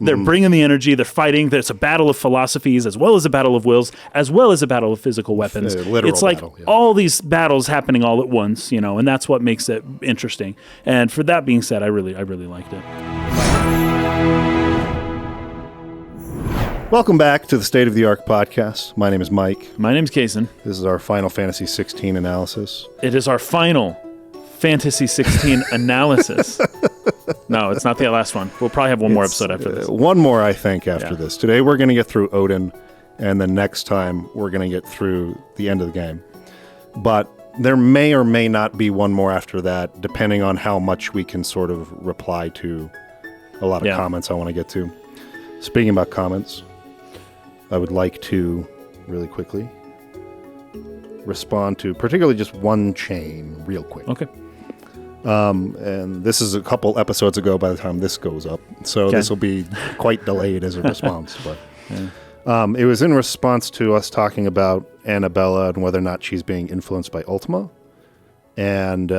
They're bringing the energy. They're fighting. There's a battle of philosophies as well as a battle of wills, as well as a battle of physical weapons. It's like battle, all these battles happening all at once, and that's what makes it interesting. And for that being said, I really liked it. Welcome back to the State of the Arc podcast. My name is Mike. My name's Kaysen. This is our Final Fantasy 16 analysis. It is our final Fantasy 16 analysis. No, it's not the last one. We'll probably have one more episode after this. One more, I think, after this. Today we're going to get through Odin, and the next time we're going to get through the end of the game. But there may or may not be one more after that, depending on how much we can sort of reply to a lot of comments I want to get to. Speaking about comments, I would like to, really quickly, respond to particularly just one chain real quick. Okay. And this is a couple episodes ago by the time this goes up, so this will be quite delayed as a response. But it was in response to us talking about Annabella and whether or not she's being influenced by Ultima. And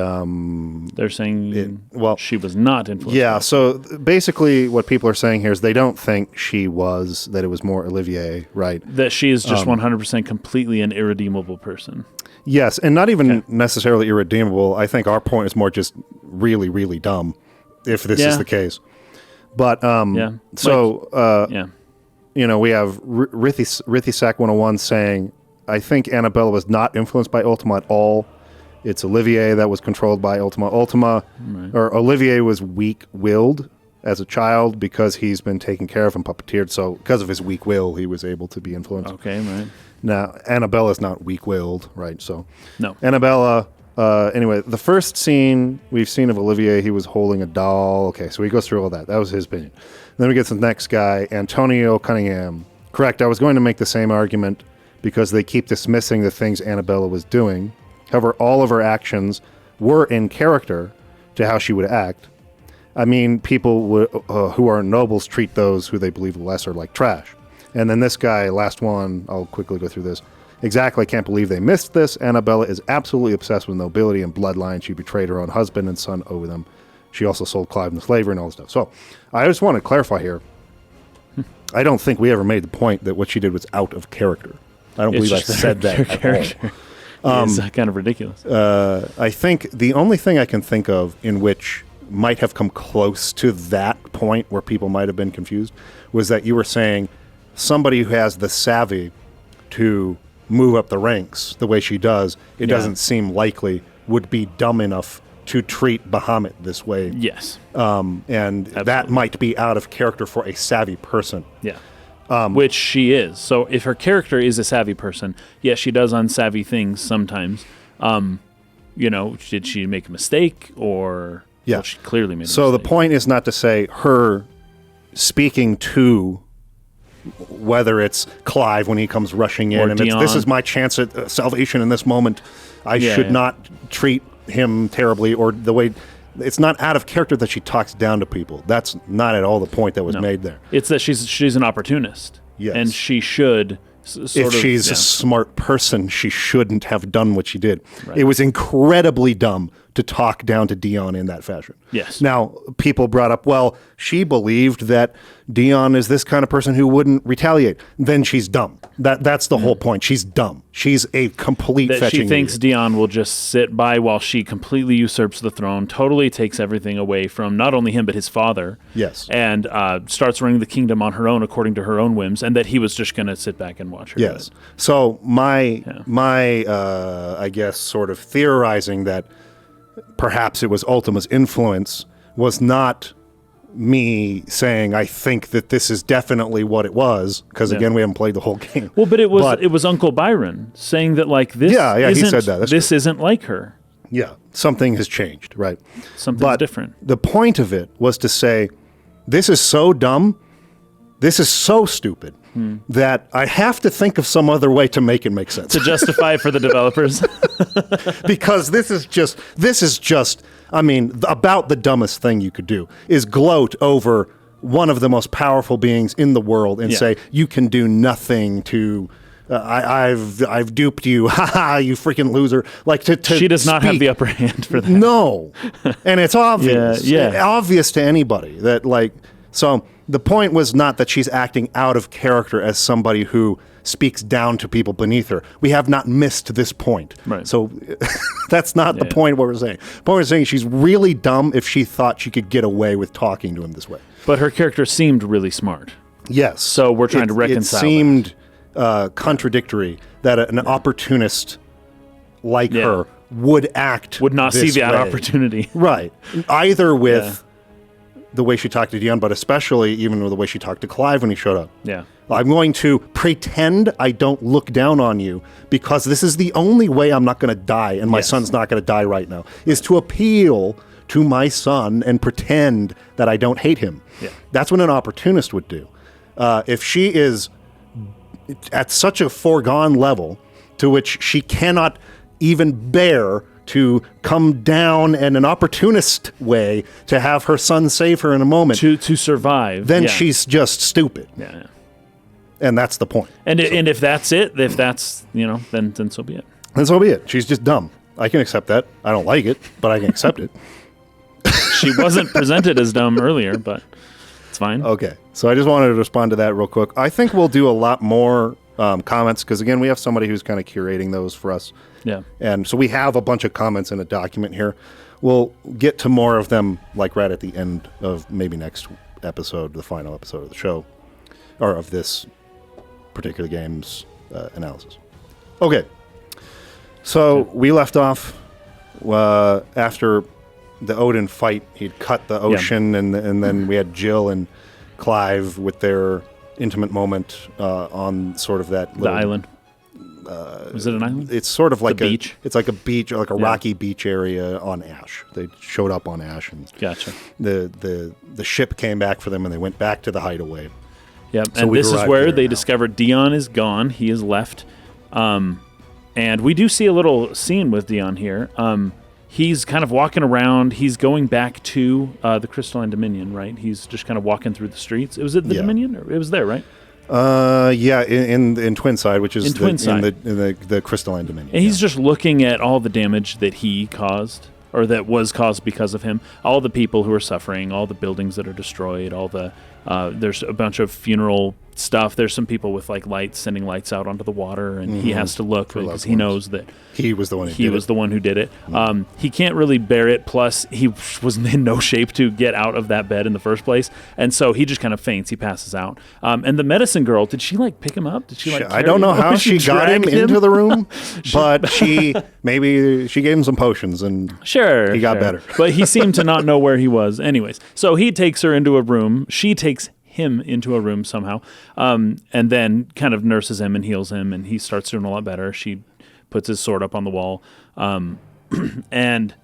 they're saying she was not influenced. Yeah, so basically what people are saying here is they don't think she was, that it was more Olivier, right? That she is just 100% completely an irredeemable person. Yes, and not even necessarily irredeemable. I think our point is more just really, really dumb, if this is the case. But, we have Rithisack 101 saying, I think Annabella was not influenced by Ultima at all. It's Olivier that was controlled by Ultima. Or Olivier was weak-willed as a child because he's been taken care of and puppeteered. So because of his weak will, he was able to be influenced. Okay, right. Now, Annabella's not weak-willed, right? So, no. Annabella, anyway, the first scene we've seen of Olivier, he was holding a doll. Okay, so he goes through all that. That was his opinion. Then we get to the next guy, Antonio Cunningham. Correct, I was going to make the same argument because they keep dismissing the things Annabella was doing. However, all of her actions were in character to how she would act. I mean, people who are nobles treat those who they believe lesser like trash. And then this guy, last one, I'll quickly go through this. Exactly, can't believe they missed this. Annabella is absolutely obsessed with nobility and bloodline. She betrayed her own husband and son over them. She also sold Clive into slavery and all this stuff. So, I just want to clarify here. I don't think we ever made the point that what she did was out of character. I don't believe I said that at all. It's kind of ridiculous. I think the only thing I can think of in which might have come close to that point where people might have been confused was that you were saying somebody who has the savvy to move up the ranks the way she does, it doesn't seem likely would be dumb enough to treat Bahamut this way. Yes. And Absolutely. That might be out of character for a savvy person. Yeah. Which she is. So if her character is a savvy person, yes, she does unsavvy things sometimes. Did she make a mistake or... Yeah. Well, she clearly made a mistake. So the point is not to say her speaking to whether it's Clive when he comes rushing in or and this is my chance at salvation in this moment. I should not treat him terribly or the way... It's not out of character that she talks down to people. That's not at all the point that was made there. It's that she's an opportunist. Yes. And she should if she's a smart person, she shouldn't have done what she did. Right. It was incredibly dumb to talk down to Dion in that fashion. Yes. Now, people brought up, well, she believed that Dion is this kind of person who wouldn't retaliate. Then she's dumb. That's the whole point. She's dumb. She's a complete fetching she thinks idiot. Dion will just sit by while she completely usurps the throne, totally takes everything away from not only him but his father. Yes. And starts running the kingdom on her own according to her own whims, and that he was just going to sit back and watch her. Yes. So my I guess sort of theorizing that perhaps it was Ultima's influence was not me saying I think that this is definitely what it was, because again we haven't played the whole game. Well, but it was Uncle Byron saying that like this. Yeah, he said that. That's this true. Isn't like her. Yeah, something has changed, right? Something's different. The point of it was to say, this is so dumb, this is so stupid, that I have to think of some other way to make it make sense. To justify for the developers. Because this is just, I mean, about the dumbest thing you could do is gloat over one of the most powerful beings in the world and say, you can do nothing to... I've duped you, haha, you freaking loser. Like to she does not speak. have the upper hand for that. No, and it's obvious, Yeah. obvious to anybody that like. So The point was not that she's acting out of character as somebody who speaks down to people beneath her. We have not missed this point. Right. So that's not the point of what we're saying. The point we're saying, she's really dumb if she thought she could get away with talking to him this way. But her character seemed really smart. Yes. So we're trying to reconcile it seemed contradictory that an opportunist like her would not see that opportunity. Right. Either with the way she talked to Dion, but especially even with the way she talked to Clive when he showed up. Yeah. I'm going to pretend I don't look down on you because this is the only way I'm not going to die, and my son's not going to die right now, is to appeal to my son and pretend that I don't hate him. Yeah. That's what an opportunist would do. If she is at such a foregone level to which she cannot even bear to come down in an opportunist way to have her son save her in a moment. To survive. Then she's just stupid. Yeah. And that's the point. And if that's it, if that's, then so be it. And so be it. She's just dumb. I can accept that. I don't like it, but I can accept it. She wasn't presented as dumb earlier, but it's fine. Okay. So I just wanted to respond to that real quick. I think we'll do a lot more comments because, again, we have somebody who's kind of curating those for us. Yeah. And so we have a bunch of comments in a document here. We'll get to more of them like right at the end of maybe next episode, the final episode of the show, or of this particular game's analysis. Okay. So we left off after the Odin fight. He'd cut the ocean, and then we had Jill and Clive with their intimate moment on sort of that the island. Was it an island? It's sort of like a beach. It's like a beach, like a rocky beach area on Ash. They showed up on Ash, and gotcha. The ship came back for them, and they went back to the hideaway. Yep, so and this is where they discovered Dion is gone. He is left, and we do see a little scene with Dion here. He's kind of walking around. He's going back to the Crystalline Dominion, right? He's just kind of walking through the streets. Was it the Dominion? Or it was there, right? In Twinside, which is in the Crystalline Dominion. And he's just looking at all the damage that he caused, or that was caused because of him. All the people who are suffering, all the buildings that are destroyed, all the there's a bunch of funeral stuff. There's some people with like lights, sending lights out onto the water, and he has to look because he knows that he was the one. Who did it. He can't really bear it. Plus, he was in no shape to get out of that bed in the first place, and so he just kind of faints. He passes out. And the medicine girl, did she like pick him up? Did she like? I don't know how she got him into the room, but maybe she gave him some potions, and he got better. But he seemed to not know where he was. Anyways, so he takes her into a room. She takes him into a room somehow, and then kind of nurses him and heals him, and he starts doing a lot better. She puts his sword up on the wall, and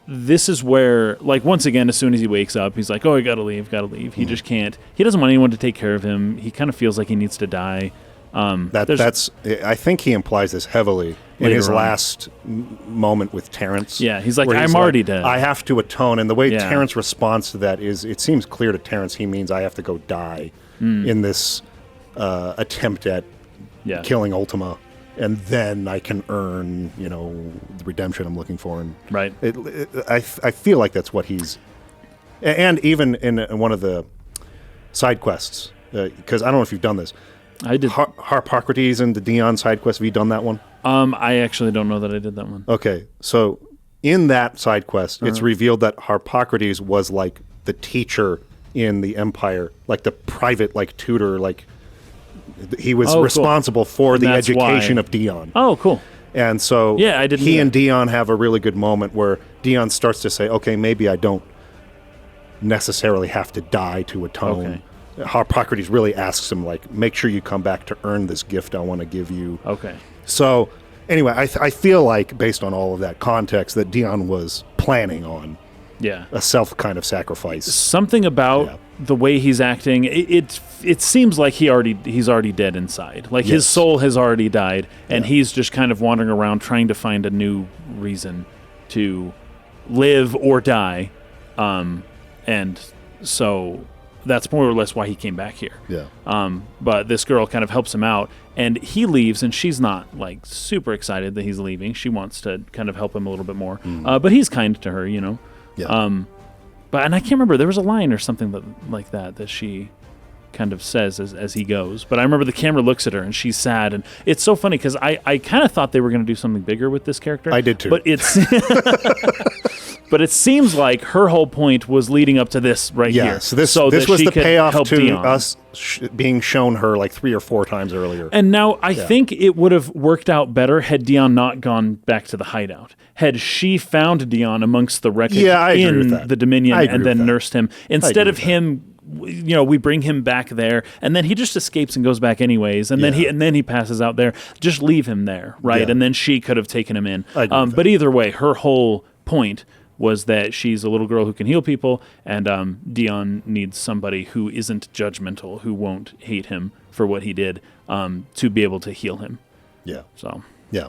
this is where, like, once again, as soon as he wakes up, he's like, oh, I gotta leave. He just can't. He doesn't want anyone to take care of him. He kind of feels like he needs to die. I think he implies this heavily in his last moment with Terrence. Yeah, he's like, I'm already dead. I have to atone. And the way Terrence responds to that is, it seems clear to Terrence he means I have to go die in this attempt at killing Ultima, and then I can earn, the redemption I'm looking for. And right. I feel like that's what he's... And even in one of the side quests, because I don't know if you've done this, I did. Harpocrates and the Dion side quest. Have you done that one? I actually don't know that I did that one. Okay, so in that side quest, it's revealed that Harpocrates was like the teacher in the Empire, like the private, like tutor, like he was responsible for the education of Dion. Oh, cool. And so I didn't he and Dion have a really good moment where Dion starts to say, okay, maybe I don't necessarily have to die to atone. Okay. Harpocrates really asks him, like, make sure you come back to earn this gift I want to give you. Okay. So, anyway, I feel like, based on all of that context, that Dion was planning on a self kind of sacrifice. Something about the way he's acting, it seems like he's already dead inside. Like, his soul has already died, and he's just kind of wandering around trying to find a new reason to live or die. And so... that's more or less why he came back here. Yeah. But this girl kind of helps him out, and he leaves, and she's not like super excited that he's leaving. She wants to kind of help him a little bit more. But he's kind to her, Yeah. and I can't remember. There was a line or something like that she kind of says as he goes. But I remember the camera looks at her and she's sad, and it's so funny because I kind of thought they were going to do something bigger with this character. I did too. But but it seems like her whole point was leading up to this here. Yes, this was the payoff to Dion. Us being shown her like 3 or 4 times earlier. And now I think it would have worked out better had Dion not gone back to the hideout. Had she found Dion amongst the wreckage in the Dominion and then nursed him instead of him. We bring him back there, and then he just escapes and goes back anyways, and then he passes out there. Just leave him there, right? Yeah. And then she could have taken him in. But either way, her whole point was that she's a little girl who can heal people, and Dion needs somebody who isn't judgmental, who won't hate him for what he did, to be able to heal him. Yeah. So yeah,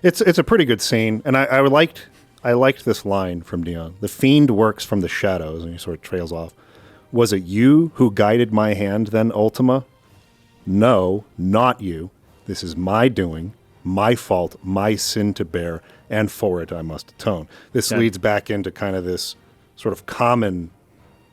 it's a pretty good scene, and I liked this line from Dion. The fiend works from the shadows, and he sort of trails off. Was it you who guided my hand then, Ultima? No, not you. This is my doing, my fault, my sin to bear, and for it I must atone. This leads back into kind of this sort of common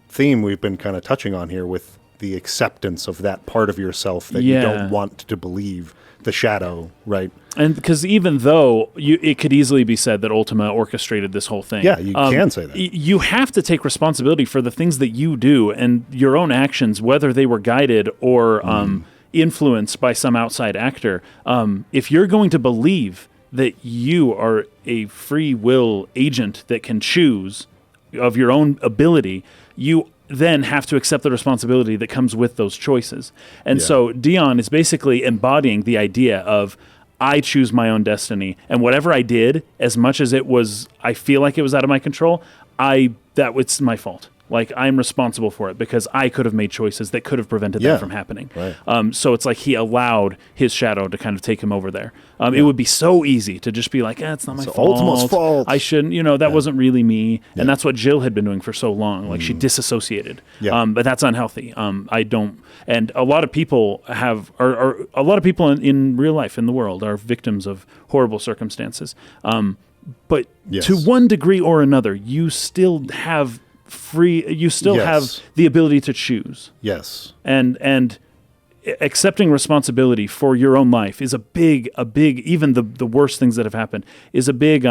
theme we've been kind of touching on here with the acceptance of that part of yourself that you don't want to believe, the shadow, right? And because even though it could easily be said that Ultima orchestrated this whole thing. Yeah, you can say that. You have to take responsibility for the things that you do and your own actions, whether they were guided or influenced by some outside actor. If you're going to believe that you are a free will agent that can choose of your own ability, you then have to accept the responsibility that comes with those choices. And so Dion is basically embodying the idea of, I choose my own destiny, and whatever I did, as much as I feel like it was out of my control, it's my fault. Like, I'm responsible for it because I could have made choices that could have prevented that from happening. Right. So it's like he allowed his shadow to kind of take him over there. It would be so easy to just be like, it's not my fault. Ultima's fault. I shouldn't, that wasn't really me. Yeah. And that's what Jill had been doing for so long. Like, she disassociated. Yeah. But that's unhealthy. And a lot of people a lot of people in real life, in the world, are victims of horrible circumstances. But to one degree or another, you still have have the ability to choose. Yes. And accepting responsibility for your own life is a big, even the worst things that have happened, is a big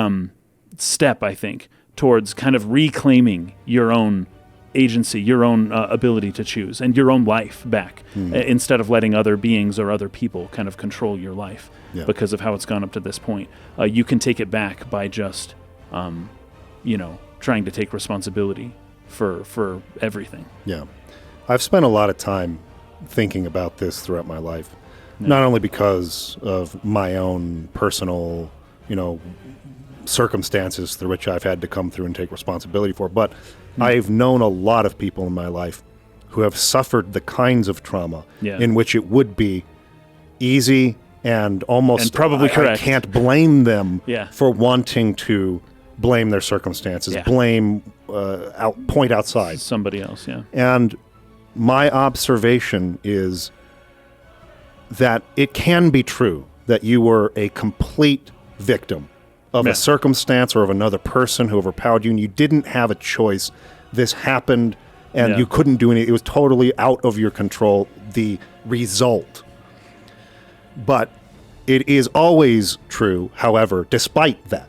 step, I think, towards kind of reclaiming your own agency, your own ability to choose, and your own life back, instead of letting other beings or other people kind of control your life because of how it's gone up to this point. You can take it back by just, trying to take responsibility for everything. Yeah. I've spent a lot of time thinking about this throughout my life, not only because of my own personal, circumstances through which I've had to come through and take responsibility for, but I've known a lot of people in my life who have suffered the kinds of trauma in which it would be easy and almost probably correct. I can't blame them for wanting to blame their circumstances, point outside. Somebody else, And my observation is that it can be true that you were a complete victim of a circumstance or of another person who overpowered you, and you didn't have a choice. This happened, and you couldn't do anything. It was totally out of your control, the result. But it is always true, however, despite that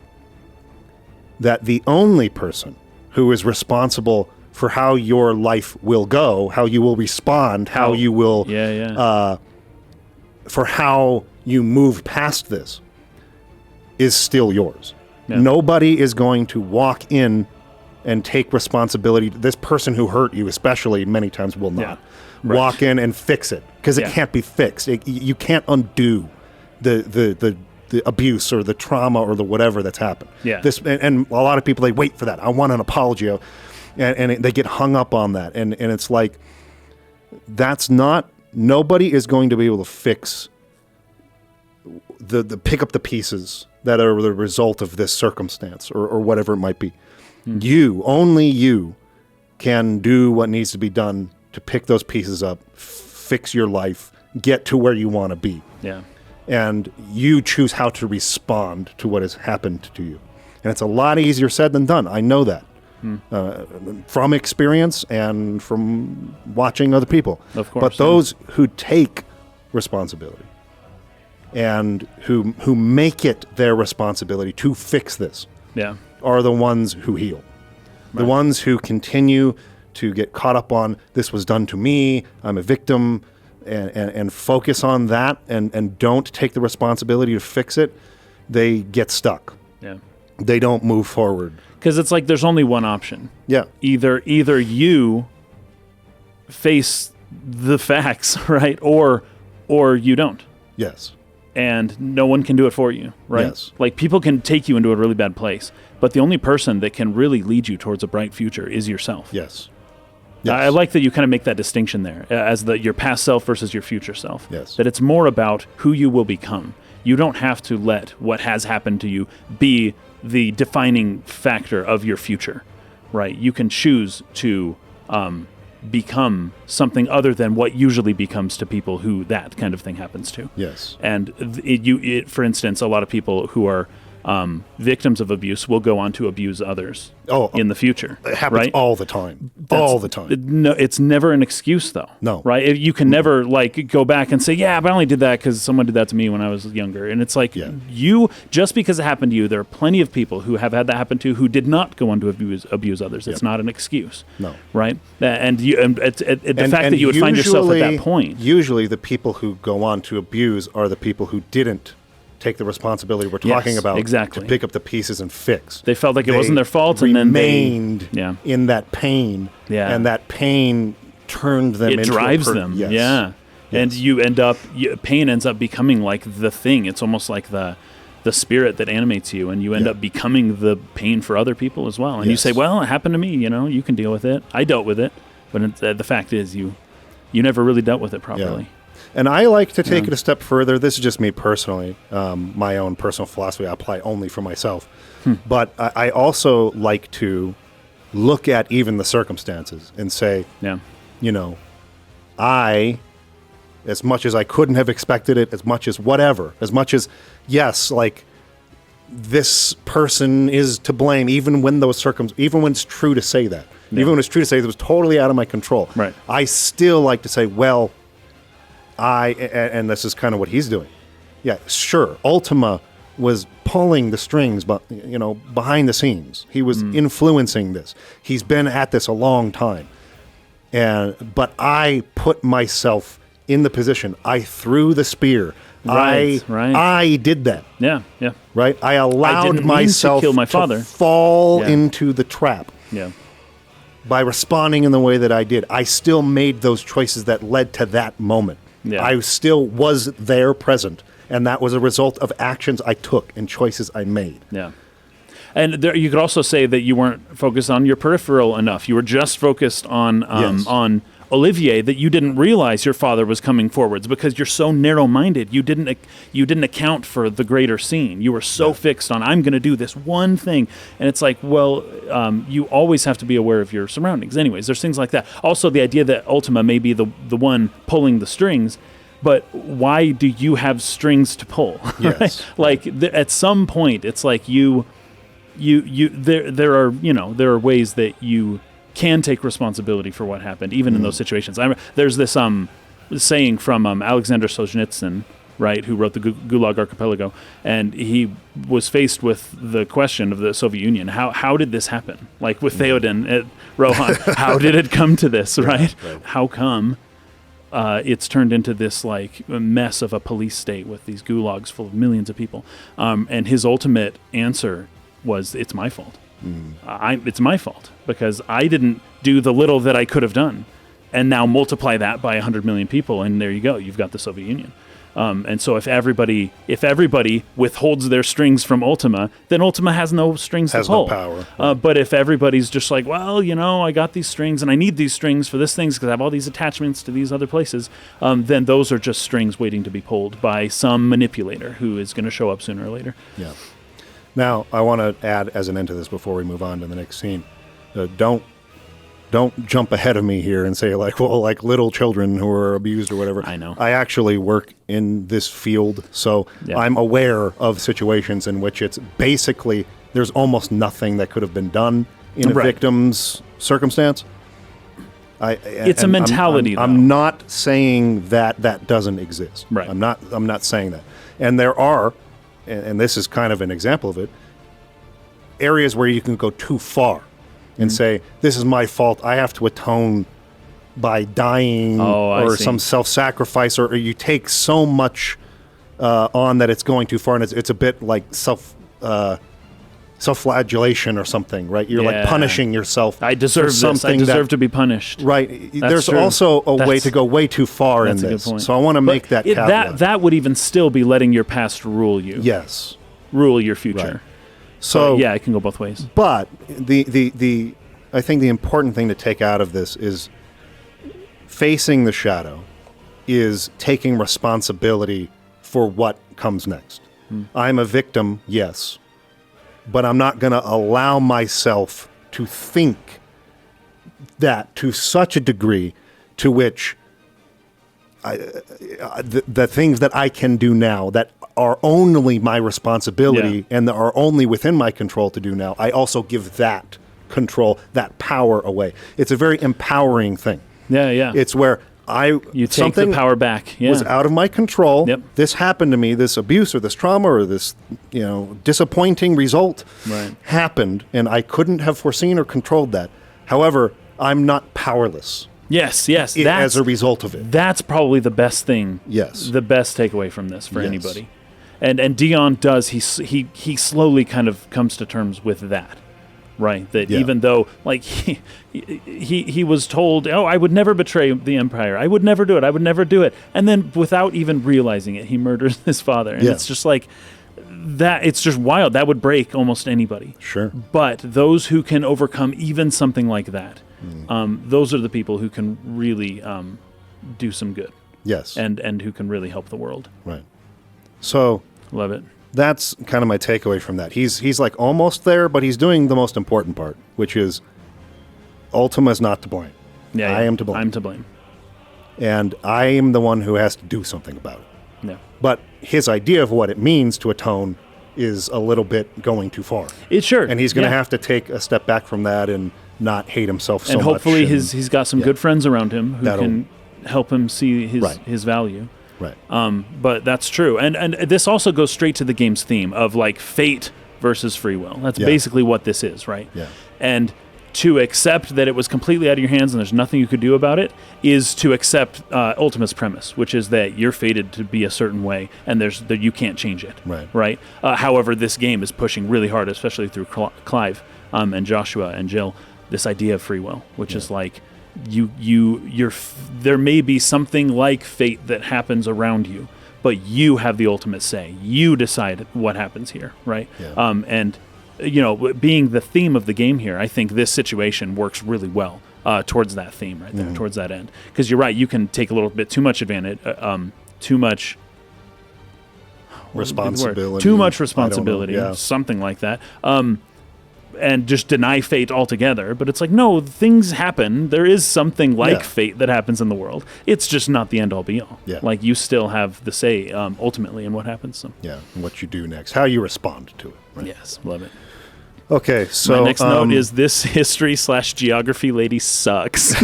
the only person who is responsible for how your life will go, how you will respond, how you will, for how you move past this, is still yours. Yeah. Nobody is going to walk in and take responsibility. This person who hurt you, especially, many times will not walk in and fix it, because it can't be fixed. You can't undo the abuse or the trauma or the whatever that's happened. Yeah. And a lot of people, they wait for that. I want an apology. And they get hung up on that. And it's like, nobody is going to be able to fix the pick up the pieces that are the result of this circumstance or whatever it might be. Only you can do what needs to be done to pick those pieces up, fix your life, get to where you want to be. Yeah. And you choose how to respond to what has happened to you. And it's a lot easier said than done. I know that. from experience and from watching other people. Of course, but those who take responsibility and who make it their responsibility to fix this are the ones who heal. Right. The ones who continue to get caught up on, this was done to me, I'm a victim, and focus on that and don't take the responsibility to fix it, they get stuck. Yeah. They don't move forward. Because it's like there's only one option. Yeah. Either you face the facts, right? Or you don't. Yes. And no one can do it for you, right? Yes. Like people can take you into a really bad place, but the only person that can really lead you towards a bright future is yourself. Yes. I like that you kind of make that distinction there as your past self versus your future self. Yes. That it's more about who you will become. You don't have to let what has happened to you be the defining factor of your future, right? You can choose to become something other than what usually becomes to people who that kind of thing happens to. Yes. And for instance, a lot of people who are victims of abuse will go on to abuse others in the future. It happens right? all the time. All the time. No, it's never an excuse, though. No. Right? You can never go back and say, yeah, but I only did that because someone did that to me when I was younger. And it's like, just because it happened to you, there are plenty of people who have had that happen to who did not go on to abuse others. It's not an excuse. No. Right? And the fact that you would find yourself at that point. Usually the people who go on to abuse are the people who didn't take the responsibility we're talking about to pick up the pieces and fix. They felt like it wasn't their fault, and then they remained in that pain, and that pain turned them into drives them. Yes. Yeah. And you end up, pain ends up becoming like the thing. It's almost like the spirit that animates you, and you end up becoming the pain for other people as well. And you say, well, it happened to me, you can deal with it. I dealt with it. But the fact is you never really dealt with it properly. Yeah. And I like to take it a step further. This is just me personally, my own personal philosophy I apply only for myself. But I also like to look at even the circumstances and say, I, as much as I couldn't have expected it, as much as whatever, as much as, yes, like, this person is to blame, even when even when it's true to say that. Even when it's true to say it was totally out of my control. Right. I still like to say, well, and this is kind of what he's doing. Yeah, sure. Ultima was pulling the strings, but behind the scenes, he was influencing this. He's been at this a long time, but I put myself in the position. I threw the spear. Right. I did that. Yeah. Right. I allowed myself to kill my father. Fall into the trap. Yeah. By responding in the way that I did, I still made those choices that led to that moment. Yeah. I still was there present, and that was a result of actions I took and choices I made. Yeah. And you could also say that you weren't focused on your peripheral enough. You were just focused on Olivier, that you didn't realize your father was coming forwards because you're so narrow-minded. You didn't account for the greater scene. You were so fixed on, I'm going to do this one thing. And it's like, well, you always have to be aware of your surroundings. Anyways, there's things like that. Also, the idea that Ultima may be the one pulling the strings, but why do you have strings to pull? Yes. Like at some point, it's like there are ways that you can take responsibility for what happened, even in those situations. There's this saying from Alexander Solzhenitsyn, right, who wrote the Gulag Archipelago, and he was faced with the question of the Soviet Union. How did this happen? Like with Theoden at Rohan, how did it come to this, right? How come it's turned into this like mess of a police state with these gulags full of millions of people? And his ultimate answer was, it's my fault. It's my fault because I didn't do the little that I could have done, and now multiply that by 100 million people, and there you go. You've got the Soviet Union. And so if everybody withholds their strings from Ultima, then Ultima has no strings to pull. No power. But if everybody's just like, well, I got these strings and I need these strings for this thing because I have all these attachments to these other places, then those are just strings waiting to be pulled by some manipulator who is going to show up sooner or later. Yeah. Now, I want to add as an end to this before we move on to the next scene. Don't jump ahead of me here and say like little children who are abused or whatever. I know. I actually work in this field, so I'm aware of situations in which it's basically there's almost nothing that could have been done, in a Right. victim's circumstance. It's a mentality, I'm not saying that doesn't exist. Right. I'm not saying that. And there are, and this is kind of an example of it, areas where you can go too far and say, this is my fault. I have to atone by dying or some self-sacrifice, or you take so much on that it's going too far, and it's a bit like self-flagellation or something, right? You're like punishing yourself. I deserve this. I deserve to be punished. Right. That's There's true. also a way to go way too far in That's a this. good point. So I want to make that caveat. That would even still be letting your past rule you. Yes. Rule your future. Right. So yeah, it can go both ways. But I think the important thing to take out of this is facing the shadow is taking responsibility for what comes next. I'm a victim, yes, but I'm not going to allow myself to think that to such a degree to which the things that I can do now that are only my responsibility and that are only within my control to do now, I also give that control, that power away. It's a very empowering thing. Yeah. It's where you take the power back. Yeah. Was out of my control. Yep. This happened to me, this abuse or this trauma or this, disappointing result happened, and I couldn't have foreseen or controlled that. However, I'm not powerless. Yes. As a result of it. That's probably the best thing. Yes. The best takeaway from this for anybody. And Dion does, he slowly kind of comes to terms with that. Right, that even though, like, he was told, I would never betray the Empire. I would never do it. I would never do it. And then without even realizing it, he murders his father. And it's just like, that. It's just wild. That would break almost anybody. Sure. But those who can overcome even something like that, those are the people who can really do some good. Yes. And who can really help the world. Right. So. Love it. That's kind of my takeaway from that. He's like almost there, but he's doing the most important part, which is Ultima is not to blame. Yeah, I am to blame. I'm to blame. And I am the one who has to do something about it. Yeah. But his idea of what it means to atone is a little bit going too far. It's sure. And he's going to have to take a step back from that and not hate himself so much. And hopefully he's got some good friends around him who can help him see his value. Right. But that's true. And this also goes straight to the game's theme of like fate versus free will. That's basically what this is, right? Yeah. And to accept that it was completely out of your hands and there's nothing you could do about it is to accept Ultima's premise, which is that you're fated to be a certain way and that you can't change it. Right. However, this game is pushing really hard, especially through Clive and Joshua and Jill, this idea of free will, which is like, there may be something like fate that happens around you, but you have the ultimate say. You decide what happens here, right? Yeah. And being the theme of the game here, I think this situation works really well towards that theme right there, towards that end. Because you're right, you can take a little bit too much advantage, too much responsibility, something like that. And just deny fate altogether. But it's like, no, things happen. There is something like fate that happens in the world. It's just not the end-all, be-all. Yeah. Like, you still have the say, ultimately, in what happens. So. Yeah, and what you do next. How you respond to it. Right? Yes, love it. Okay, so... My next note is this history/geography lady sucks.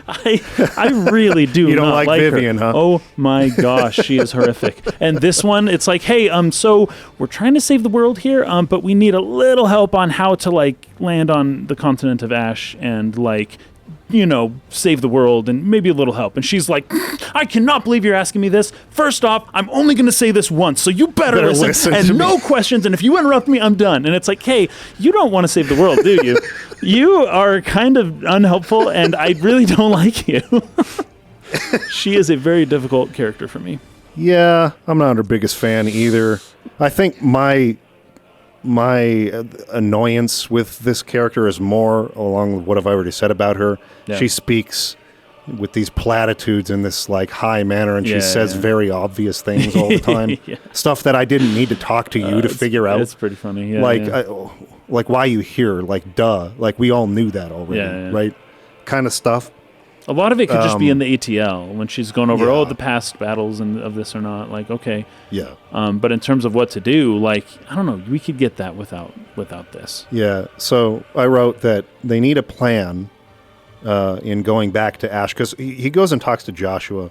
I really do you don't not like Vivian, her. Huh? Oh my gosh, she is horrific. And this one, it's like, hey, so we're trying to save the world here, but we need a little help on how to like land on the continent of Ash and like, save the world and maybe a little help. And she's like, I cannot believe you're asking me this. First off, I'm only going to say this once, so you better listen and no questions. And if you interrupt me, I'm done. And it's like, hey, you don't want to save the world, do you? You are kind of unhelpful, and I really don't like you. She is a very difficult character for me. Yeah, I'm not her biggest fan either. I think my annoyance with this character is more along with what I've already said about her. Yeah. She speaks with these platitudes in this like high manner, and she says very obvious things all the time. Stuff that I didn't need to talk to you to figure out. It's pretty funny. Yeah, like why you here? Like duh. Like we all knew that already, right? Kind of stuff. A lot of it could just be in the ATL when she's going over, Yeah. the past battles and of this or not. Like, okay. Yeah. But in terms of what to do, like, I don't know, we could get that without this. Yeah. So I wrote that they need a plan in going back to Ash, because he goes and talks to Joshua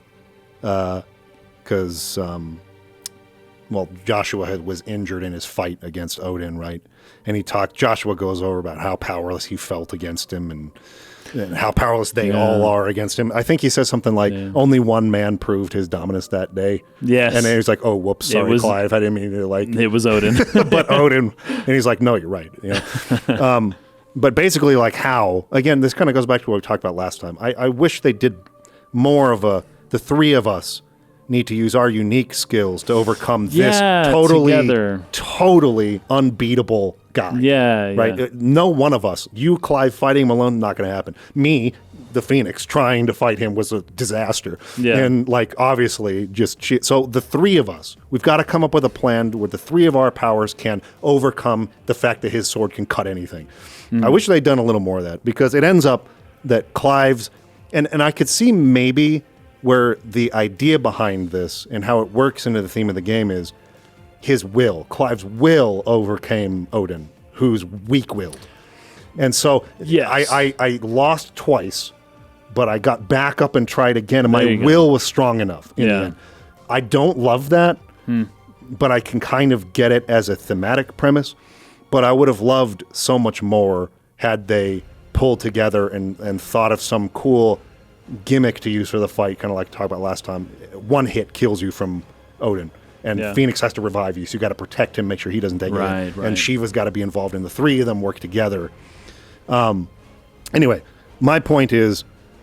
because, Joshua was injured in his fight against Odin, right? And Joshua goes over about how powerless he felt against him and how powerless they all are against him. I think he says something like, only one man proved his dominance that day. Yes. And then he's like, oh, whoops, sorry, Clive. I didn't mean to It was Odin. but Odin. And he's like, no, you're right. You know? But basically, like how, again, this kind of goes back to what we talked about last time. I wish they did more of the three of us need to use our unique skills to overcome this totally unbeatable guy. Yeah. Right? Yeah. No one of us, you, Clive, fighting him alone, not going to happen. Me, the Phoenix, trying to fight him was a disaster. Yeah. And, like, obviously, so the three of us, we've got to come up with a plan where the three of our powers can overcome the fact that his sword can cut anything. I wish they'd done a little more of that, because it ends up that Clive's, and I could see maybe where the idea behind this and how it works into the theme of the game is his will. Clive's will overcame Odin, who's weak-willed. And so Yes. I lost twice, but I got back up and tried again, and There my you go. will was strong enough in the Yeah. end. I don't love that, but I can kind of get it as a thematic premise. But I would have loved so much more had they pulled together and thought of some cool gimmick to use for the fight, kind of like talked about last time. One hit kills you from Odin, and Phoenix has to revive you, so you got to protect him, make sure he doesn't take it. Right. And Shiva's got to be involved, and the three of them work together. Anyway, my point is,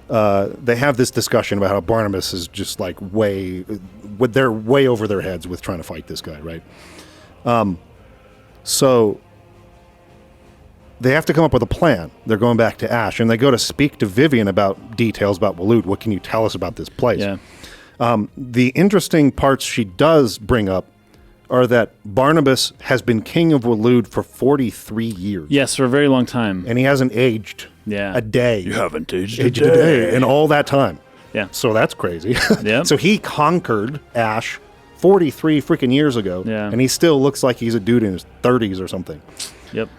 they have this discussion about how Barnabas is just like they're way over their heads with trying to fight this guy, right? So they have to come up with a plan. They're going back to Ash, and they go to speak to Vivian about details about Waloed. What can you tell us about this place? Yeah. The interesting parts she does bring up are that Barnabas has been king of Waloed for 43 years. Yes, for a very long time. And he hasn't aged a day. You haven't aged a day in all that time. Yeah. So that's crazy. Yeah. So he conquered Ash 43 freaking years ago. Yeah. And he still looks like he's a dude in his 30s or something. Yep.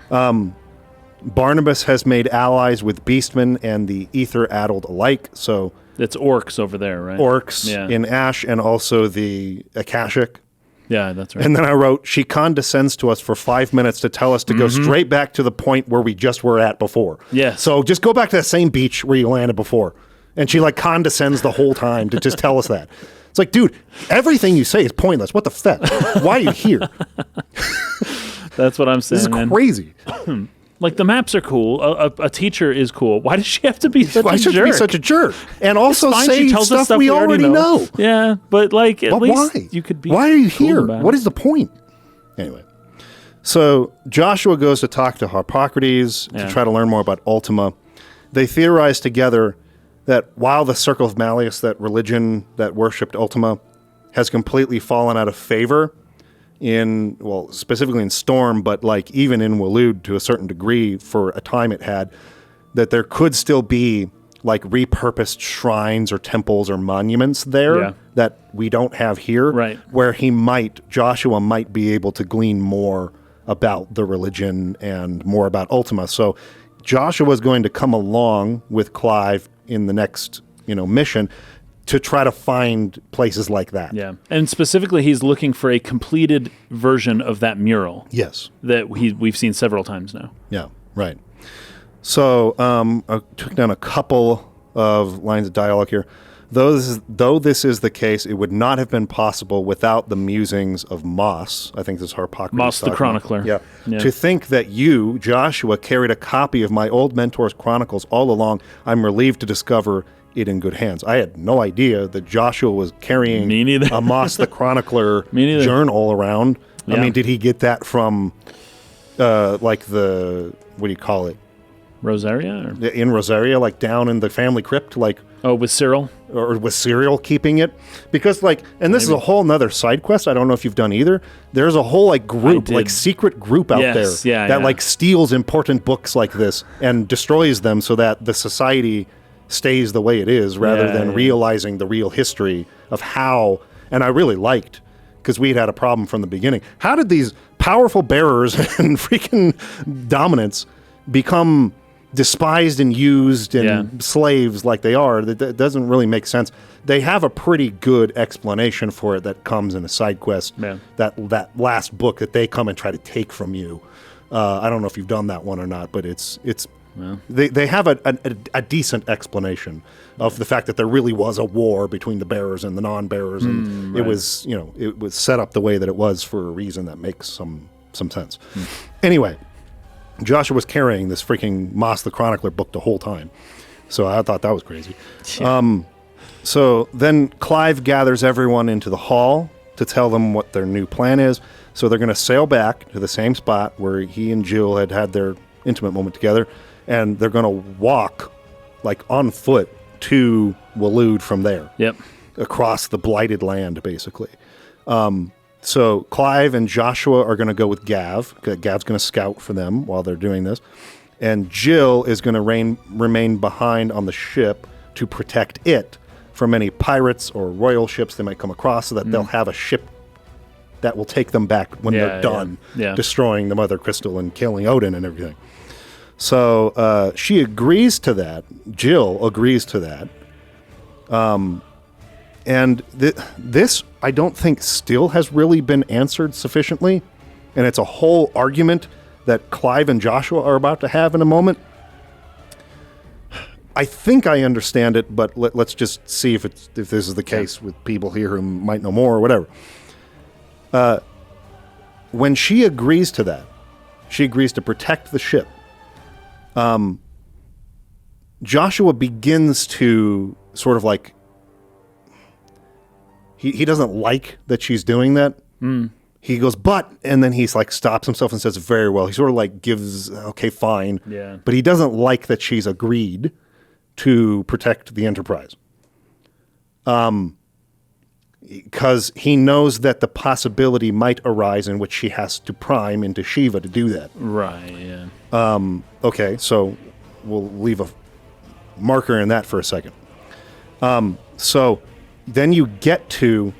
Barnabas has made allies with Beastmen and the Ether-addled alike. So It's orcs over there, right? orcs in Ash, and also the Akashic. Yeah, that's right. And then I wrote, she condescends to us for 5 minutes to tell us to go straight back to the point where we just were at before. Yes. So just go back to that same beach where you landed before. And she like condescends the whole time to just tell us that. It's like, dude, everything you say is pointless. What the fuck? Why are you here? That's what I'm saying, This is man. crazy. Like, the maps are cool. A teacher is cool. Why does she have to be such Why a should jerk? she be such a jerk? And also Fine, say she tells us stuff we already know. Yeah, but like, at But least why? you could be. Why are you cool here? about What it. is the point? Anyway, so Joshua goes to talk to Harpocrates to try to learn more about Ultima. They theorize together that while the Circle of Malleus, that religion that worshipped Ultima, has completely fallen out of favor specifically in Storm, but like even in Waloed to a certain degree for a time it had, that there could still be like repurposed shrines or temples or monuments there that we don't have here, Right. where Joshua might be able to glean more about the religion and more about Ultima. So Joshua is going to come along with Clive in the next, mission to try to find places like that. Yeah, and specifically, he's looking for a completed version of that mural. Yes. That we've seen several times now. Yeah, right. So I took down a couple of lines of dialogue here. Though this is the case, it would not have been possible without the musings of Moss. I think this is Harpocrates. Moss the talking. Chronicler. Yeah. To think that you, Joshua, carried a copy of my old mentor's chronicles all along, I'm relieved to discover it in good hands. I had no idea that Joshua was carrying Me neither. a Moss the Chronicler Me neither. journal around. I Yeah. mean, did he get that from like the, what do you call it? Rosaria? Or? In Rosaria, like down in the family crypt, like, Oh, with Cyril? or was Cyril keeping it? Because like, and this is a whole nother side quest. I don't know if you've done either. There's a whole like group, did. like secret group out Yes, there yeah, that yeah. like steals important books like this and destroys them so that the society stays the way it is rather than realizing the real history of how. And I really liked, because we'd had a problem from the beginning. How did these powerful bearers and freaking dominants become despised and used and slaves like they are? That doesn't really make sense. They have a pretty good explanation for it that comes in a side quest. Yeah. That last book that they come and try to take from you. I don't know if you've done that one or not, but they have a decent explanation of the fact that there really was a war between the bearers and the non-bearers, and it was set up the way that it was for a reason that makes some sense. Anyway, Joshua was carrying this freaking Moss the Chronicler book the whole time, so I thought that was crazy. So then Clive gathers everyone into the hall to tell them what their new plan is. So they're going to sail back to the same spot where he and Jill had their intimate moment together, and they're going to walk like on foot to Waloed from there. Yep. Across the blighted land, basically. So Clive and Joshua are going to go with Gav. Gav's going to scout for them while they're doing this. And Jill is going to remain behind on the ship to protect it from any pirates or royal ships they might come across, so that they'll have a ship that will take them back when they're done destroying the Mother Crystal and killing Odin and everything. So she agrees to that. Jill agrees to that. And this, I don't think, still has really been answered sufficiently. And it's a whole argument that Clive and Joshua are about to have in a moment. I think I understand it, but let's just see if this is the case with people here who might know more or whatever. When she agrees to that, she agrees to protect the ship. Joshua begins to sort of like, he doesn't like that she's doing that. He goes, and then he's like stops himself and says, very well. He sort of like gives, okay, fine. Yeah. But he doesn't like that she's agreed to protect the Enterprise. Because he knows that the possibility might arise in which she has to prime into Shiva to do that. Right, yeah. Okay, so we'll leave a marker in that for a second. So then you get to,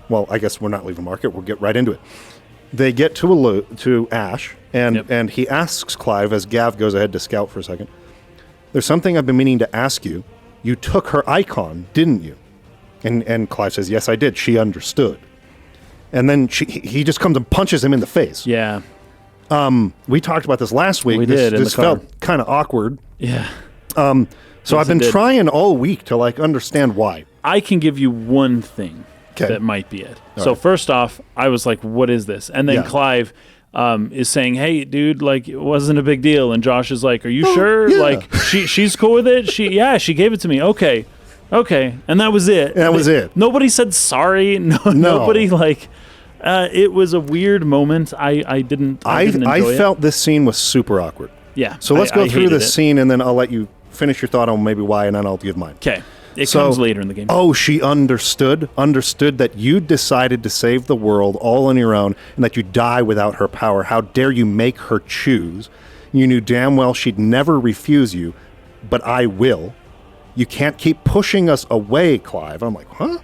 well, I guess we're not leaving a marker. We'll get right into it. They get to Ash, and he asks Clive, as Gav goes ahead to scout for a second, there's something I've been meaning to ask you. You took her icon, didn't you? And Clive says, yes, I did. She understood. And then he just comes and punches him in the face. Yeah. We talked about this last week. We did. This felt kind of awkward. Yeah. So I've been trying all week to like understand why. I can give you one thing that might be it. All right. First off, I was like, what is this? And then Clive is saying, hey, dude, like, it wasn't a big deal. And Josh is like, are you sure? Yeah. Like, she's cool with it? She gave it to me. Okay. And that was it. That was it. Nobody said sorry. Nobody, like, it was a weird moment. I didn't enjoy it. Felt this scene was super awkward. Yeah. So let's go through this scene, and then I'll let you finish your thought on maybe why, and then I'll give mine. Okay. It comes later in the game. Oh, she understood that you decided to save the world all on your own, and that you die without her power. How dare you make her choose? You knew damn well she'd never refuse you, but I will. You can't keep pushing us away, Clive. I'm like, huh?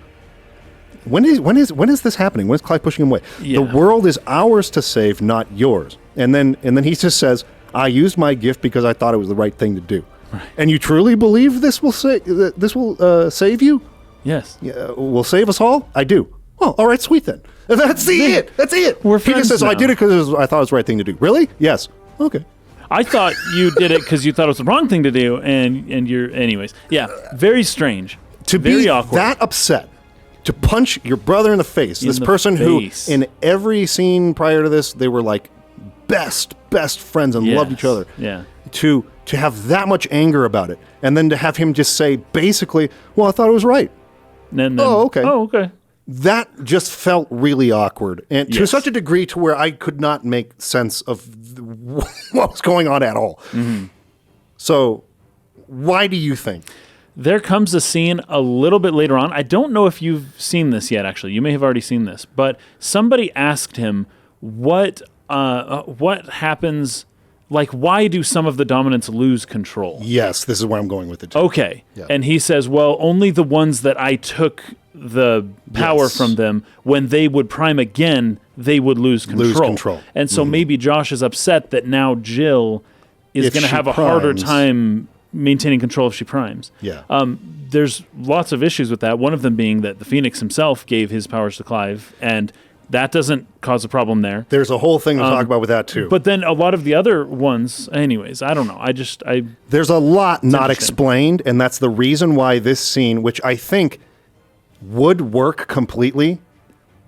When is this happening? When is Clive pushing him away? Yeah. The world is ours to save, not yours. And then he just says, I used my gift because I thought it was the right thing to do. Right. And you truly believe this will save you? Yes. Yeah, will save us all? I do. Well, all right, sweet then. That's it. That's it. We're he friends just says, now. I did it because I thought it was the right thing to do. Really? Yes. Okay. I thought you did it because you thought it was the wrong thing to do, and you're... Anyways. Yeah, very strange. Very awkward. That upset, to punch your brother in the face, this person who, in every scene prior to this, they were like best friends and loved each other. Yeah. To have that much anger about it, and then to have him just say, basically, well, I thought it was right. Oh, okay. That just felt really awkward, and to such a degree to where I could not make sense of what was going on at all. Mm-hmm. So, why do you think? There comes a scene a little bit later on. I don't know if you've seen this yet, actually. You may have already seen this, but somebody asked him what happens like, why do some of the dominants lose control? Yes, this is where I'm going with it too. Okay. Yeah. And he says, well, only the ones that I took the power Yes. from them, when they would prime again, they would lose control. And so maybe Josh is upset that now Jill is If going to she have a harder primes. time maintaining control if she primes. Yeah. There's lots of issues with that. One of them being that the Phoenix himself gave his powers to Clive, and that doesn't cause a problem there. There's a whole thing to talk about with that too. But then a lot of the other ones, anyways, I don't know. There's a lot not interesting. explained, and that's the reason why this scene, which I think would work completely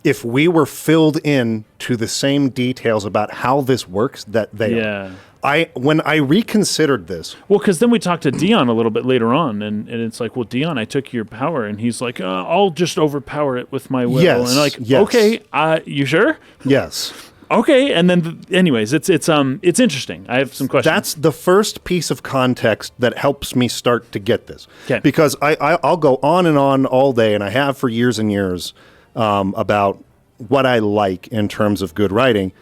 if we were filled in to the same details about how this works that they are. When I reconsidered this, Well, because then we talked to Dion a little bit later on, and it's like, well, Dion, I took your power, and he's like, I'll just overpower it with my will. Yes, And like, yes. okay, you sure? yes, Okay, and then anyways, it's interesting. I have some questions. that's the first piece of context that helps me start to get this. 'Kay. Because I'll go on and on all day, and I have for years and years, about what I like in terms of good writing.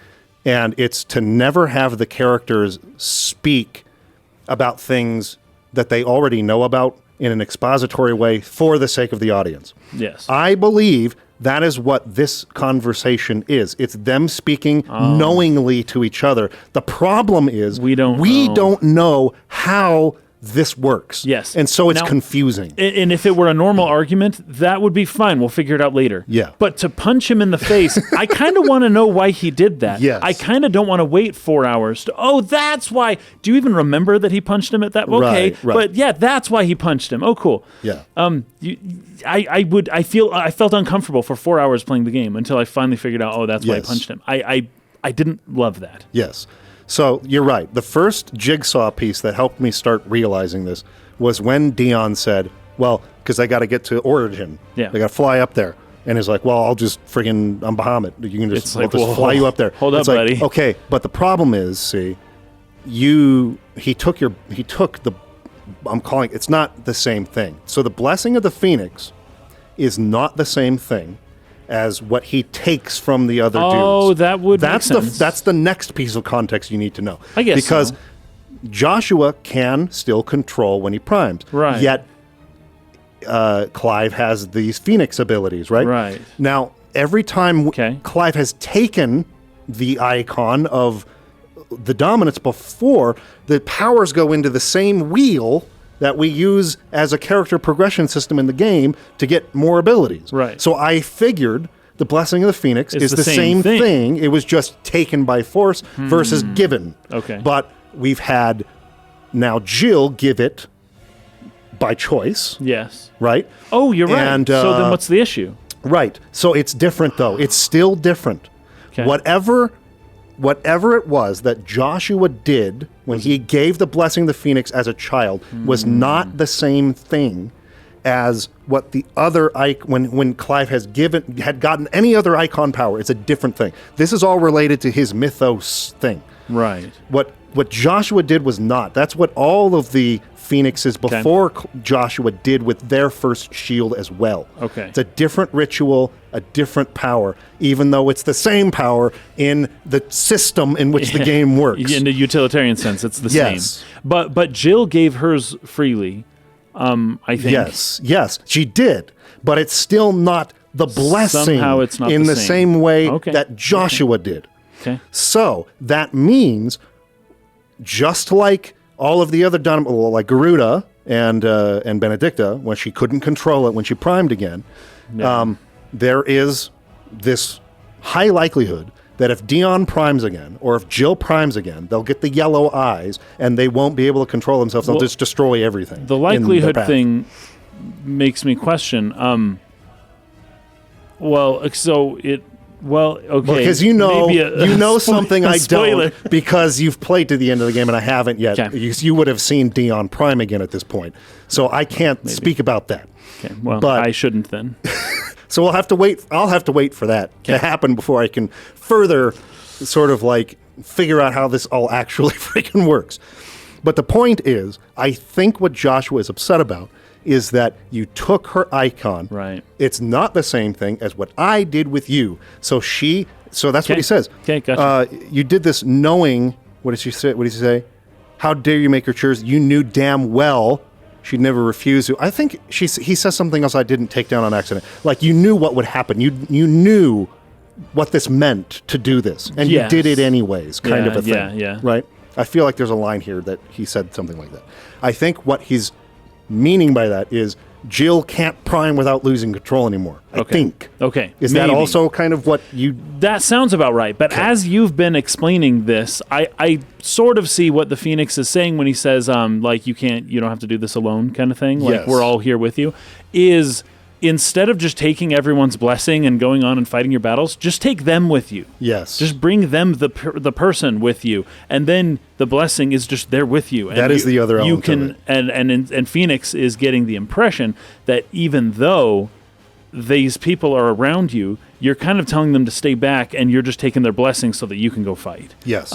And it's to never have the characters speak about things that they already know about in an expository way for the sake of the audience. yes. I believe that is what this conversation is. It's them speaking knowingly to each other. The problem is We don't know how this works. Yes. And so it's Now- confusing. And if it were a normal argument, that would be fine. We'll figure it out later. Yeah. But to punch him in the face, I kind of want to know why he did that. Yes. I kind of don't want to wait 4 hours to, that's why. Do you even remember that he punched him at that? Okay. Right. But yeah, that's why he punched him. Oh, cool. Yeah. I felt uncomfortable for 4 hours playing the game until I finally figured out, that's why I Yes. punched him. I didn't love that. Yes. So you're right. The first jigsaw piece that helped me start realizing this was when Dion said, well, because I got to get to Origin. Yeah. I got to fly up there. And he's like, well, I'll just I'm Bahamut. You can It's I'll like, just whoa, fly you up there. hold up, It's like, buddy. Okay, but the problem is, he took the, it's not the same thing. So the blessing of the Phoenix is not the same thing as what he takes from the other dudes. Oh, that would make that's sense. that's the next piece of context you need to know. I guess because so. Joshua can still control when he primes. Right. Yet Clive has these Phoenix abilities, right? Right. Now, every time Okay. Clive has taken the icon of the dominance before, the powers go into the same wheel that we use as a character progression system in the game to get more abilities. Right. So I figured the Blessing of the Phoenix It's is the the same same thing. thing. It was just taken by force versus given. Okay. But we've had now Jill give it by choice, Yes. right? Oh, you're right. And, So then what's the issue? Right. So it's different, though. It's still different. Okay. Whatever it was that Joshua did when he gave the blessing of the Phoenix as a child was not the same thing as what the other when Clive had gotten any other icon power. It's a different thing. This is all related to his mythos thing. Right. What Joshua did was not. That's what all of the Phoenixes before Joshua did with their first shield as well. Okay. It's a different ritual, a different power, even though it's the same power in the system in which the game works. In the utilitarian sense, it's the Yes. same. But Jill gave hers freely, I think. Yes, she did. But it's still not the blessing Somehow it's not in the the same. same way Okay. that Joshua did. Okay. So that means, just like all of the other like Garuda and Benedicta, when she couldn't control it when she primed again, there is this high likelihood that if Dion primes again, or if Jill primes again, they'll get the yellow eyes and they won't be able to control themselves. They'll just destroy everything. The in likelihood their path. thing makes me question. Okay. Because you know something I spoiler. don't, because you've played to the end of the game and I haven't yet. Okay. You would have seen Dion prime again at this point, so I can't speak about that. Okay. Well, But- I shouldn't then. So we'll have to wait. I'll have to wait for that to happen before I can further sort of like figure out how this all actually freaking works. But the point is, I think what Joshua is upset about is that you took her icon. Right. It's not the same thing as what I did with you. So that's what he says. Okay, gotcha. You did this knowing what did she say? What did he say? How dare you make her choose? You knew damn well she'd never refuse you. I think he says something else I didn't take down on accident. Like, you knew what would happen. You knew what this meant to do this, and you did it anyways, kind of a thing. Yeah. Right? I feel like there's a line here that he said something like that. I think what he's meaning by that is Jill can't prime without losing control anymore. I think. Okay. Is that also kind of what you... That sounds about right. But as you've been explaining this, I sort of see what the Phoenix is saying when he says, like, you don't have to do this alone kind of thing. Like, we're all here with you. Is instead of just taking everyone's blessing and going on and fighting your battles, just take them with you. Yes. Just bring them, the person with you. And then the blessing is just there with you. And that is the other element of it. And Phoenix is getting the impression that even though these people are around you, you're kind of telling them to stay back, and you're just taking their blessings so that you can go fight. Yes.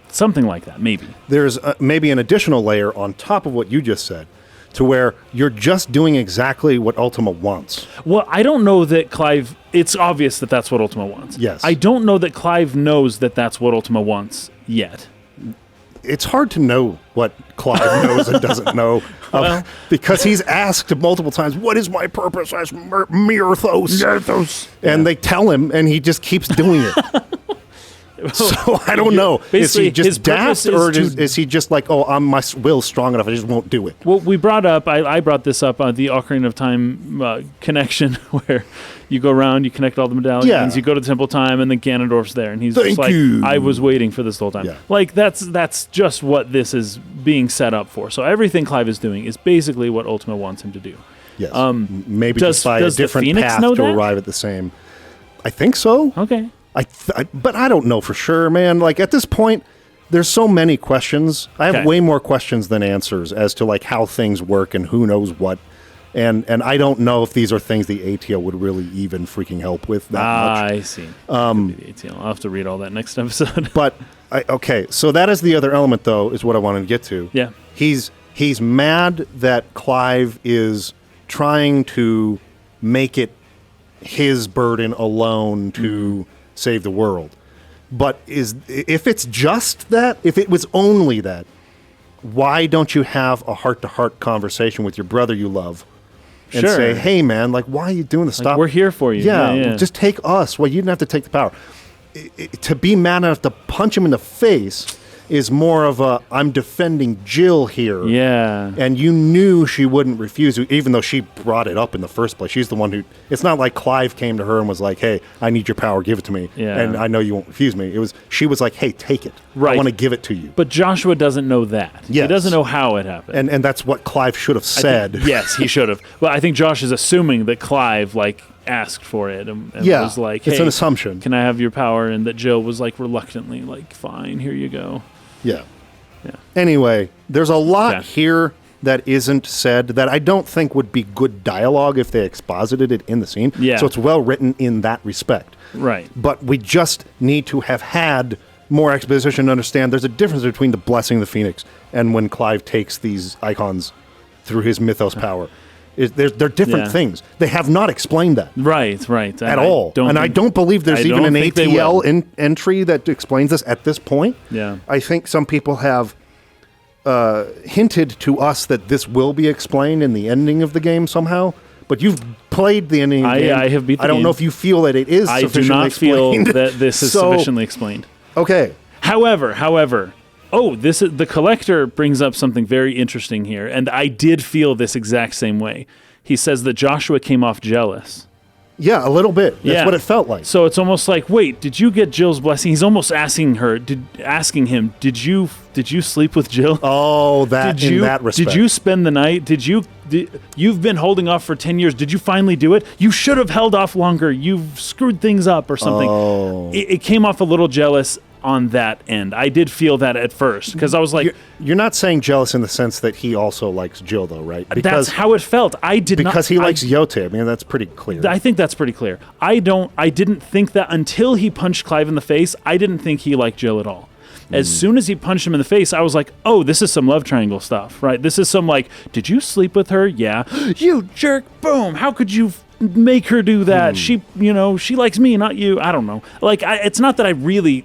Something like that, maybe. There's maybe an additional layer on top of what you just said, to where you're just doing exactly what Ultima wants. Well, I don't know that Clive... It's obvious that that's what Ultima wants. Yes. I don't know that Clive knows that that's what Ultima wants yet. It's hard to know what Clive knows and doesn't know, because he's asked multiple times, what is my purpose as Myrthos? And they tell him, and he just keeps doing it. So I don't know. Is he just daft, or is he just like, my will's strong enough, I just won't do it? Well, we brought up, I brought this up on the Ocarina of Time connection, where you go around, you connect all the medallions, you go to Temple Time, and then Ganondorf's there, and he's just like, I was waiting for this the whole time. Yeah. Like, that's just what this is being set up for. So everything Clive is doing is basically what Ultima wants him to do. Yes. Maybe just by a different path to arrive at the same. I think so. Okay. But I don't know for sure, man. Like, at this point, there's so many questions. I have way more questions than answers as to, like, how things work and who knows what. And I don't know if these are things the ATL would really even freaking help with that much. I see. The ATL. I'll have to read all that next episode. But, so that is the other element, though, is what I wanted to get to. Yeah. He's mad that Clive is trying to make it his burden alone to... save the world. But if it's just that, if it was only that, why don't you have a heart-to-heart conversation with your brother you love and say, hey, man, like, why are you doing this? Stop. We're here for you. Yeah, just take us. Well, you didn't have to take the power. To be mad enough to punch him in the face is more of a, I'm defending Jill here. Yeah. And you knew she wouldn't refuse you, even though she brought it up in the first place. She's the one who, it's not like Clive came to her and was like, hey, I need your power, give it to me. Yeah. And I know you won't refuse me. She was like, hey, take it. Right. I want to give it to you. But Joshua doesn't know that. Yes. He doesn't know how it happened. And that's what Clive should have said. Yes, he should have. Well, I think Josh is assuming that Clive, like, asked for it and was like, hey, it's an assumption. Can I have your power? And that Jill was like reluctantly like, fine, here you go. Yeah. Anyway, there's a lot here that isn't said that I don't think would be good dialogue if they exposited it in the scene. Yeah. So it's well written in that respect. Right. But we just need to have had more exposition to understand there's a difference between the blessing of the Phoenix and when Clive takes these icons through his mythos power. They're different things. They have not explained that. Right. At all. I don't believe there's even an ATL entry that explains this at this point. Yeah. I think some people have hinted to us that this will be explained in the ending of the game somehow. But you've played the ending of the game. I have beat the game. I don't know if you feel that it is sufficiently explained. I do not feel that this is sufficiently explained. Okay. However, the collector brings up something very interesting here, and I did feel this exact same way. He says that Joshua came off jealous. Yeah, a little bit. That's what it felt like. So it's almost like, wait, did you get Jill's blessing? He's almost asking him, did you sleep with Jill? Oh, that respect. Did you spend the night? You've been holding off for 10 years. Did you finally do it? You should have held off longer. You've screwed things up or something. Oh. It came off a little jealous on that end. I did feel that at first because I was like, you're not saying jealous in the sense that he also likes Jill, though, right? Because that's how it felt. Because he likes Yote. I mean, that's pretty clear. I think that's pretty clear. I didn't think that until he punched Clive in the face. I didn't think he liked Jill at all. As soon as he punched him in the face, I was like, oh, this is some love triangle stuff, right? This is some like, did you sleep with her? Yeah. You jerk. Boom. How could you make her do that? She likes me, not you. I don't know. Like, it's not that I really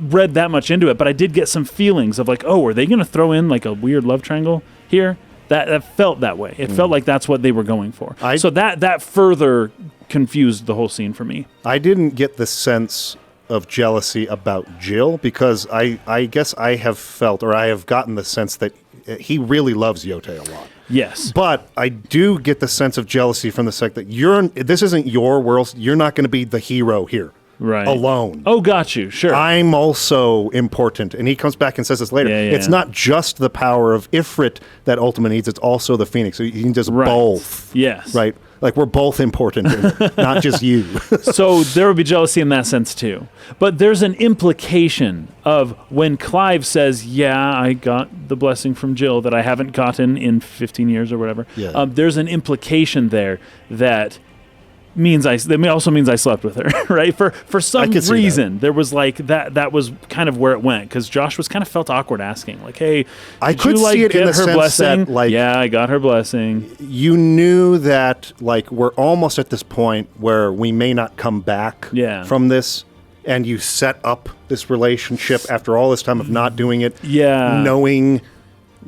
read that much into it, but I did get some feelings of like, oh, are they going to throw in like a weird love triangle here? That felt that way. It felt like that's what they were going for. So that further confused the whole scene for me. I didn't get the sense of jealousy about Jill because I guess I have felt, or I have gotten the sense that he really loves Yote a lot. Yes. But I do get the sense of jealousy from the fact that this isn't your world. You're not going to be the hero here. Right. Alone. Oh, got you. Sure. I'm also important. And he comes back and says this later. It's not just the power of Ifrit that Ultima needs, it's also the Phoenix. So you can just both. Yes. Right? Like we're both important, not just you. So there would be jealousy in that sense too. But there's an implication of when Clive says, yeah, I got the blessing from Jill that I haven't gotten in 15 years or whatever. Yeah. There's an implication there that also means I slept with her, right? For some reason, there was like that was kind of where it went because Josh was kind of felt awkward asking, like, "Hey, I could you, like, see it get in the her sense blessing?" that, like, yeah, I got her blessing. You knew that, like, we're almost at this point where we may not come back from this, and you set up this relationship after all this time of not doing it, knowing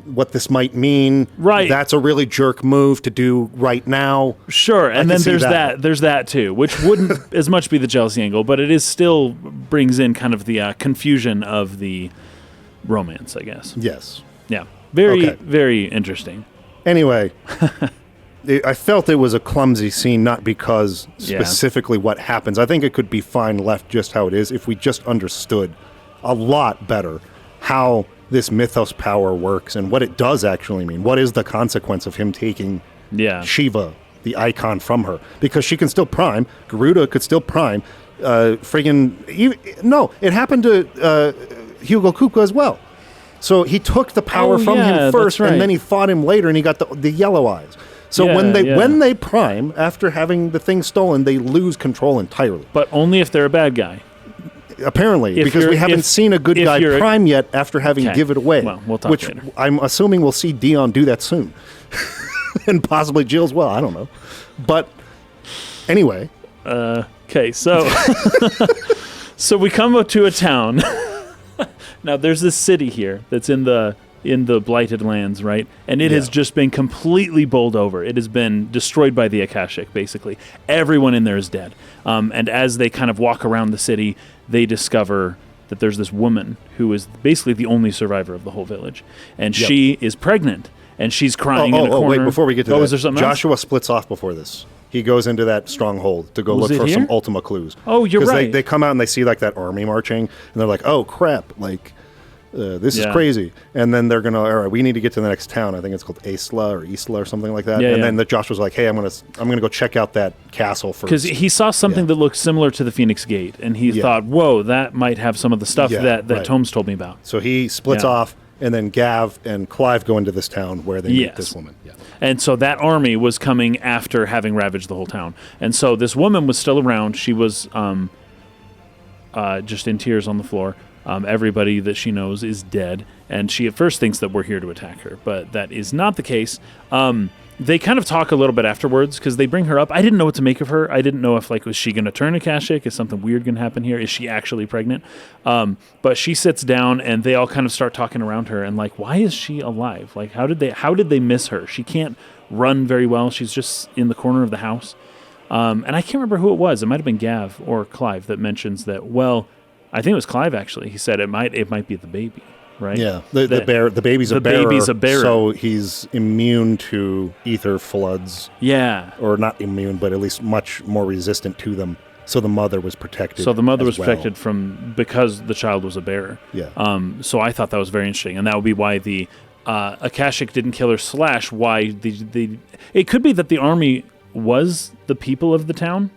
what this might mean. Right. That's a really jerk move to do right now. Sure. And then there's that too, which wouldn't as much be the jealousy angle, but it is still brings in kind of the confusion of the romance, I guess. Yes. Yeah. Very interesting. Anyway, I felt it was a clumsy scene, not because specifically what happens. I think it could be fine left just how it is if we just understood a lot better how this mythos power works and what it does actually mean. What is the consequence of him taking Shiva, the from her? Because she can still prime. Garuda could still prime. It happened to Hugo Kupka as well. So he took the power from him first, and then he fought him later, and he got the yellow eyes. So when they prime, after having the thing stolen, they lose control entirely. But only if they're a bad guy. Apparently, because we haven't seen a good guy prime yet after having give it away. Well, we'll talk later. I'm assuming we'll see Dion do that soon. And possibly Jill as well. I don't know. But anyway. Okay, so so we come up to a town. Now, there's this city here that's in the Blighted Lands, right? And it has just been completely bowled over. It has been destroyed by the Akashic, basically. Everyone in there is dead. And as they kind of walk around the city, they discover that there's this woman who is basically the only survivor of the whole village. And she is pregnant, and she's crying in a corner. Wait, before we get to that, is there something Joshua else? Splits off before this. He goes into that stronghold to go look for some Ultima clues. Oh, you're right. Because they come out and they see like that army marching, and they're like, oh, crap, like... this is crazy. And then they're going to, all right, we need to get to the next town. I think it's called Isla or something like that. Then Josh was like, hey, I'm going to go check out that castle first. Because he saw something that looked similar to the Phoenix Gate, and he thought, whoa, that might have some of the stuff that Tomes told me about. So he splits off, and then Gav and Clive go into this town where they meet this woman. Yeah. And so that army was coming after having ravaged the whole town. And so this woman was still around. She was just in tears on the floor. Everybody that she knows is dead, and she at first thinks that we're here to attack her, but that is not the case. They kind of talk a little bit afterwards because they bring her up. I didn't know what to make of her. I didn't know if, like, was she going to turn Akashic? Is something weird going to happen here? Is she actually pregnant? But she sits down, and they all kind of start talking around her, and like, why is she alive? Like, how did they miss her? She can't run very well. She's just in the corner of the house. And I can't remember who it was. It might have been Gav or Clive that mentions that, well, I think it was Clive, actually. He said it might be the baby, right? Yeah, the baby's a bearer. So he's immune to ether floods. Yeah. Or not immune, but at least much more resistant to them. So the mother was protected. So the mother was protected because the child was a bearer. Yeah. So I thought that was very interesting. And that would be why the Akashic didn't kill her, / why it could be that the army was the people of the town.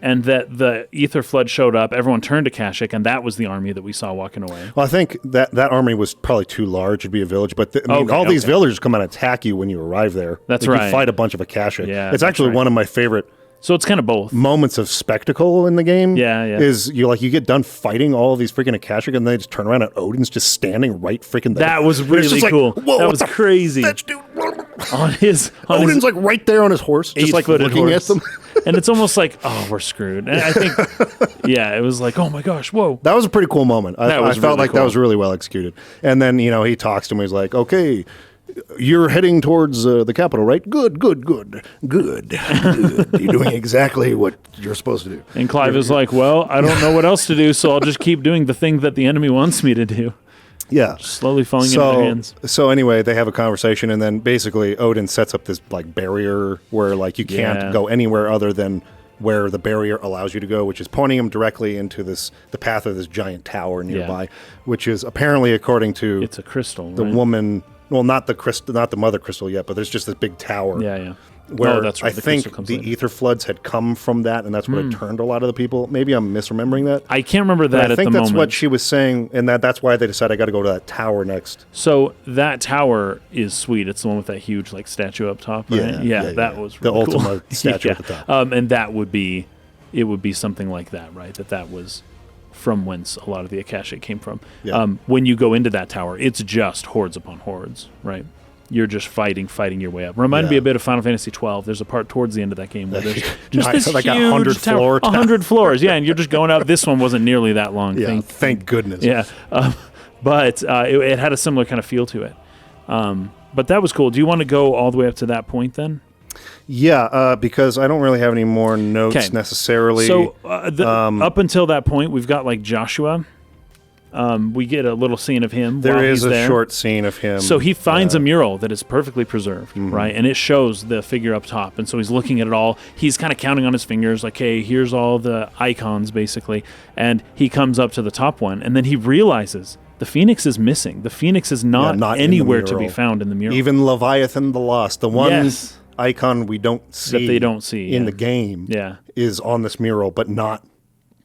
And that the ether flood showed up, everyone turned to Akashic, and that was the army that we saw walking away. Well, I think that army was probably too large to be a village, but all these villagers come and attack you when you arrive there. That's right. You fight a bunch of Akashic. Yeah, it's actually one of my favorite. So it's kind of both moments of spectacle in the game. Yeah. Is you get done fighting all of these freaking Akashic, and they just turn around and Odin's just standing right freaking there. That was really cool. Like, whoa, that was crazy. Bitch, dude. Odin's like right there on his horse, just like looking horse. at them. And it's almost like, oh, we're screwed. And I think, yeah, it was like, oh my gosh, whoa. That was a pretty cool moment. I felt really like cool. that was really well executed. And then, he talks to him. He's like, okay, you're heading towards the capital, right? Good. You're doing exactly what you're supposed to do. And Clive is like, well, I don't know what else to do, so I'll just keep doing the thing that the enemy wants me to do. Yeah. Slowly falling into their hands. So anyway, they have a conversation, and then basically Odin sets up this like barrier where like you can't go anywhere other than where the barrier allows you to go, which is pointing him directly into the path of this giant tower nearby, which is apparently, according to it's a crystal, the woman. Well, not the crystal, not the mother crystal yet, but there's just this big tower. Yeah. Where that's right. I think the ether floods had come from that, and that's what it turned a lot of the people. Maybe I'm misremembering that. I can't remember that but I think at the that's moment. what she was saying, and that's why they decided I got to go to that tower next. So that tower is sweet. It's the one with that huge like statue up top, right? Yeah, that was really the cool. ultimate statue at the top. And that would be, it would be something like that, right? That was from whence a lot of the Akashic came from. Yeah. When you go into that tower, it's just hordes upon hordes, right? You're just fighting your way up. Reminded me a bit of Final Fantasy 12. There's a part towards the end of that game where there's just this like huge 100 floor tower. 100 floors, yeah, and you're just going up. This one wasn't nearly that long. Yeah, thank goodness. Yeah, but it had a similar kind of feel to it. But that was cool. Do you want to go all the way up to that point then? Yeah, because I don't really have any more notes necessarily. So up until that point, we've got like Joshua. We get a little scene of him. There while is he's a there. short scene of him. So he finds a mural that is perfectly preserved, right? And it shows the figure up top. And so he's looking at it all. He's kind of counting on his fingers, like, hey, here's all the icons, basically. And he comes up to the top one, and then he realizes the Phoenix is missing. The Phoenix is not anywhere to be found in the mural. Even Leviathan the Lost, the one icon we don't see that they don't see in the game, is on this mural, but not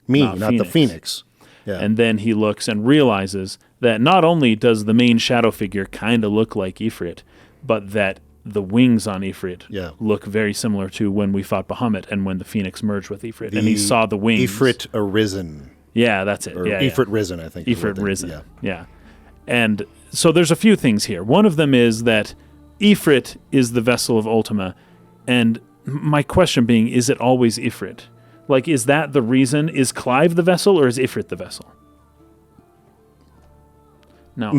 the Phoenix. Yeah. And then he looks and realizes that not only does the main shadow figure kind of look like Ifrit, but that the wings on Ifrit look very similar to when we fought Bahamut and when the Phoenix merged with Ifrit. And he saw the wings. Ifrit Arisen. Yeah, that's it. Or Ifrit Risen, I think. Ifrit Risen. Yeah. And so there's a few things here. One of them is that Ifrit is the vessel of Ultima. And my question being, is it always Ifrit? Like, is that the reason? Is Clive the vessel, or is Ifrit the vessel? No.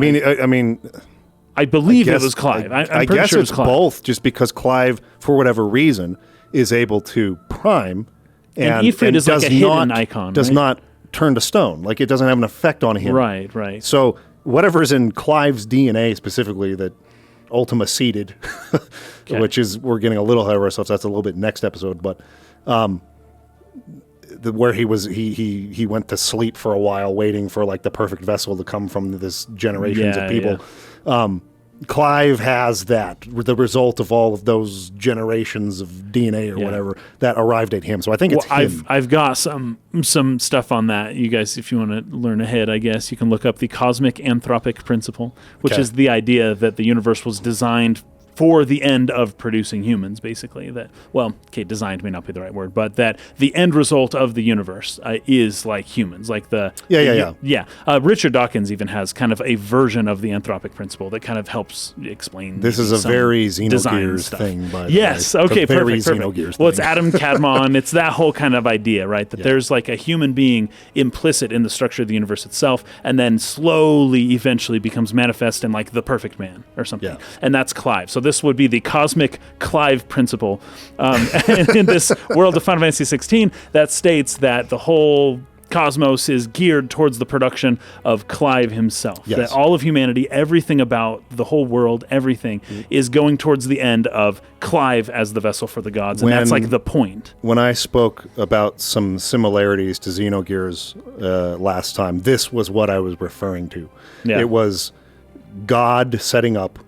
I believe it was Clive. I'm I pretty guess sure it's Clive. both, just because Clive, for whatever reason, is able to prime and Ifrit is does like a hidden icon. Does right? not turn to stone. Like, it doesn't have an effect on him. Right. So whatever's in Clive's DNA specifically that Ultima seeded, which is, we're getting a little ahead of ourselves. That's a little bit next episode, but where he went to sleep for a while waiting for like the perfect vessel to come from this generations of people. Clive has that, the result of all of those generations of DNA or whatever that arrived at him. So I think it's him. I've got some stuff on that. You guys, if you want to learn ahead, I guess you can look up the cosmic anthropic principle, which is the idea that the universe was designed for the end of producing humans, basically. Designed may not be the right word, but that the end result of the universe is like humans, like Richard Dawkins even has kind of a version of the anthropic principle that kind of helps explain. This is a very Xenogears thing, by the way. Yes, okay, very perfect. Xenogears Well, it's thing. Adam Cadmon. It's that whole kind of idea, right? That there's like a human being implicit in the structure of the universe itself, and then slowly, eventually becomes manifest in like the perfect man or something. Yeah. And that's Clive. So this would be the cosmic Clive principle. In this world of Final Fantasy 16, that states that the whole cosmos is geared towards the production of Clive himself. Yes. That all of humanity, everything about the whole world, everything is going towards the end of Clive as the vessel for the gods. And that's like the point. When I spoke about some similarities to Xenogears last time, this was what I was referring to. Yeah. It was God setting up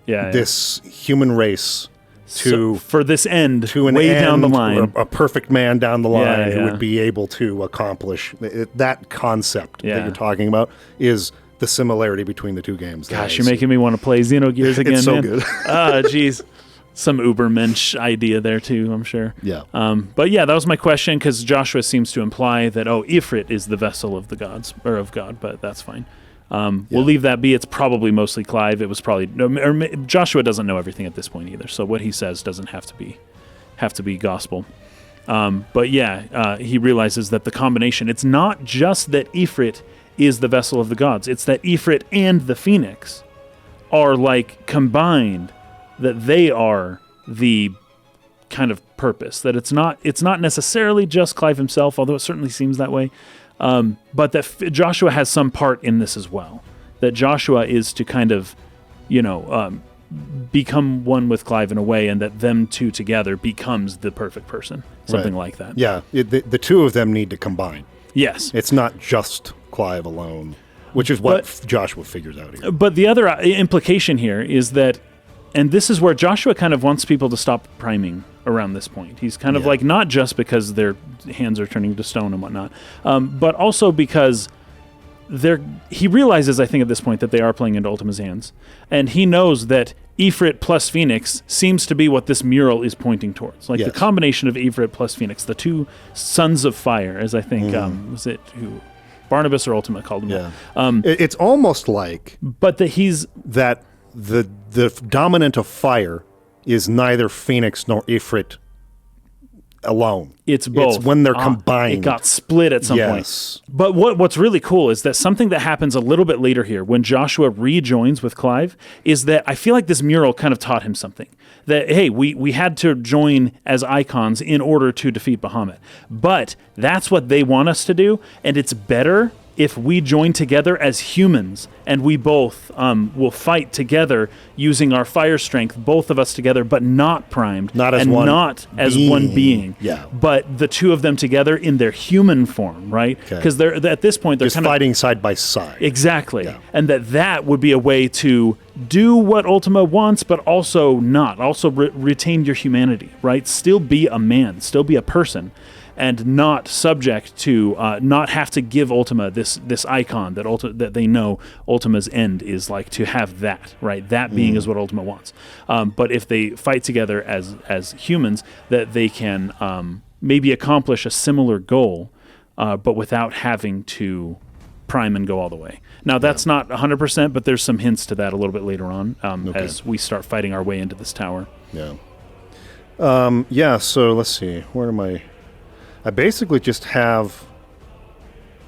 this human race for this end, to an way end, down the line, a perfect man down the line who yeah. would be able to accomplish that concept that Yeah. you're talking about is the similarity between the two games. Gosh, you're making me want to play Xenogears again, it's so man. good. Geez. Some Ubermensch idea there too, I'm sure. Yeah. But yeah, that was my question, because Joshua seems to imply that Ifrit is the vessel of the gods, or of God, but that's fine. We'll leave that be. It's probably mostly Clive. It was probably Joshua doesn't know everything at this point either, so what he says doesn't have to be gospel. But yeah, he realizes that the combination, it's not just that Ifrit is the vessel of the gods, it's that Ifrit and the Phoenix are like combined, that they are the kind of purpose, that it's not necessarily just Clive himself, although it certainly seems that way, but that Joshua has some part in this as well, that Joshua is to kind of, become one with Clive in a way, and that them two together becomes the perfect person, something like that. Yeah, the two of them need to combine. Yes. It's not just Clive alone, which is what Joshua figures out here. But the other implication here is that, and this is where Joshua kind of wants people to stop priming around this point. He's kind of like, not just because their hands are turning to stone and whatnot, but also because he realizes, I think at this point, that they are playing into Ultima's hands. And he knows that Ifrit plus Phoenix seems to be what this mural is pointing towards. Like the combination of Ifrit plus Phoenix, the two sons of fire, as I think, was it who Barnabas or Ultima called them? Yeah. It's almost like... But that the dominant of fire is neither Phoenix nor Ifrit alone. It's both. It's when they're combined. It got split at some point. But what's really cool is that something that happens a little bit later here, when Joshua rejoins with Clive, is that I feel like this mural kind of taught him something. That, hey, we had to join as icons in order to defeat Bahamut. But that's what they want us to do, and it's better if we join together as humans, and we both will fight together using our fire strength, both of us together, but not primed, not as one being. Yeah. But the two of them together in their human form, right? Because they're at this point they're just kind of fighting side by side. Exactly, and that would be a way to do what Ultima wants, but also not. Also retain your humanity, right? Still be a man, still be a person. And not subject to, not have to give Ultima this icon that they know Ultima's end is like, to have that, right? That being is what Ultima wants. But if they fight together as humans, that they can maybe accomplish a similar goal, but without having to prime and go all the way. Now, that's not 100%, but there's some hints to that a little bit later on as we start fighting our way into this tower. Yeah. So let's see. Where am I? I basically just have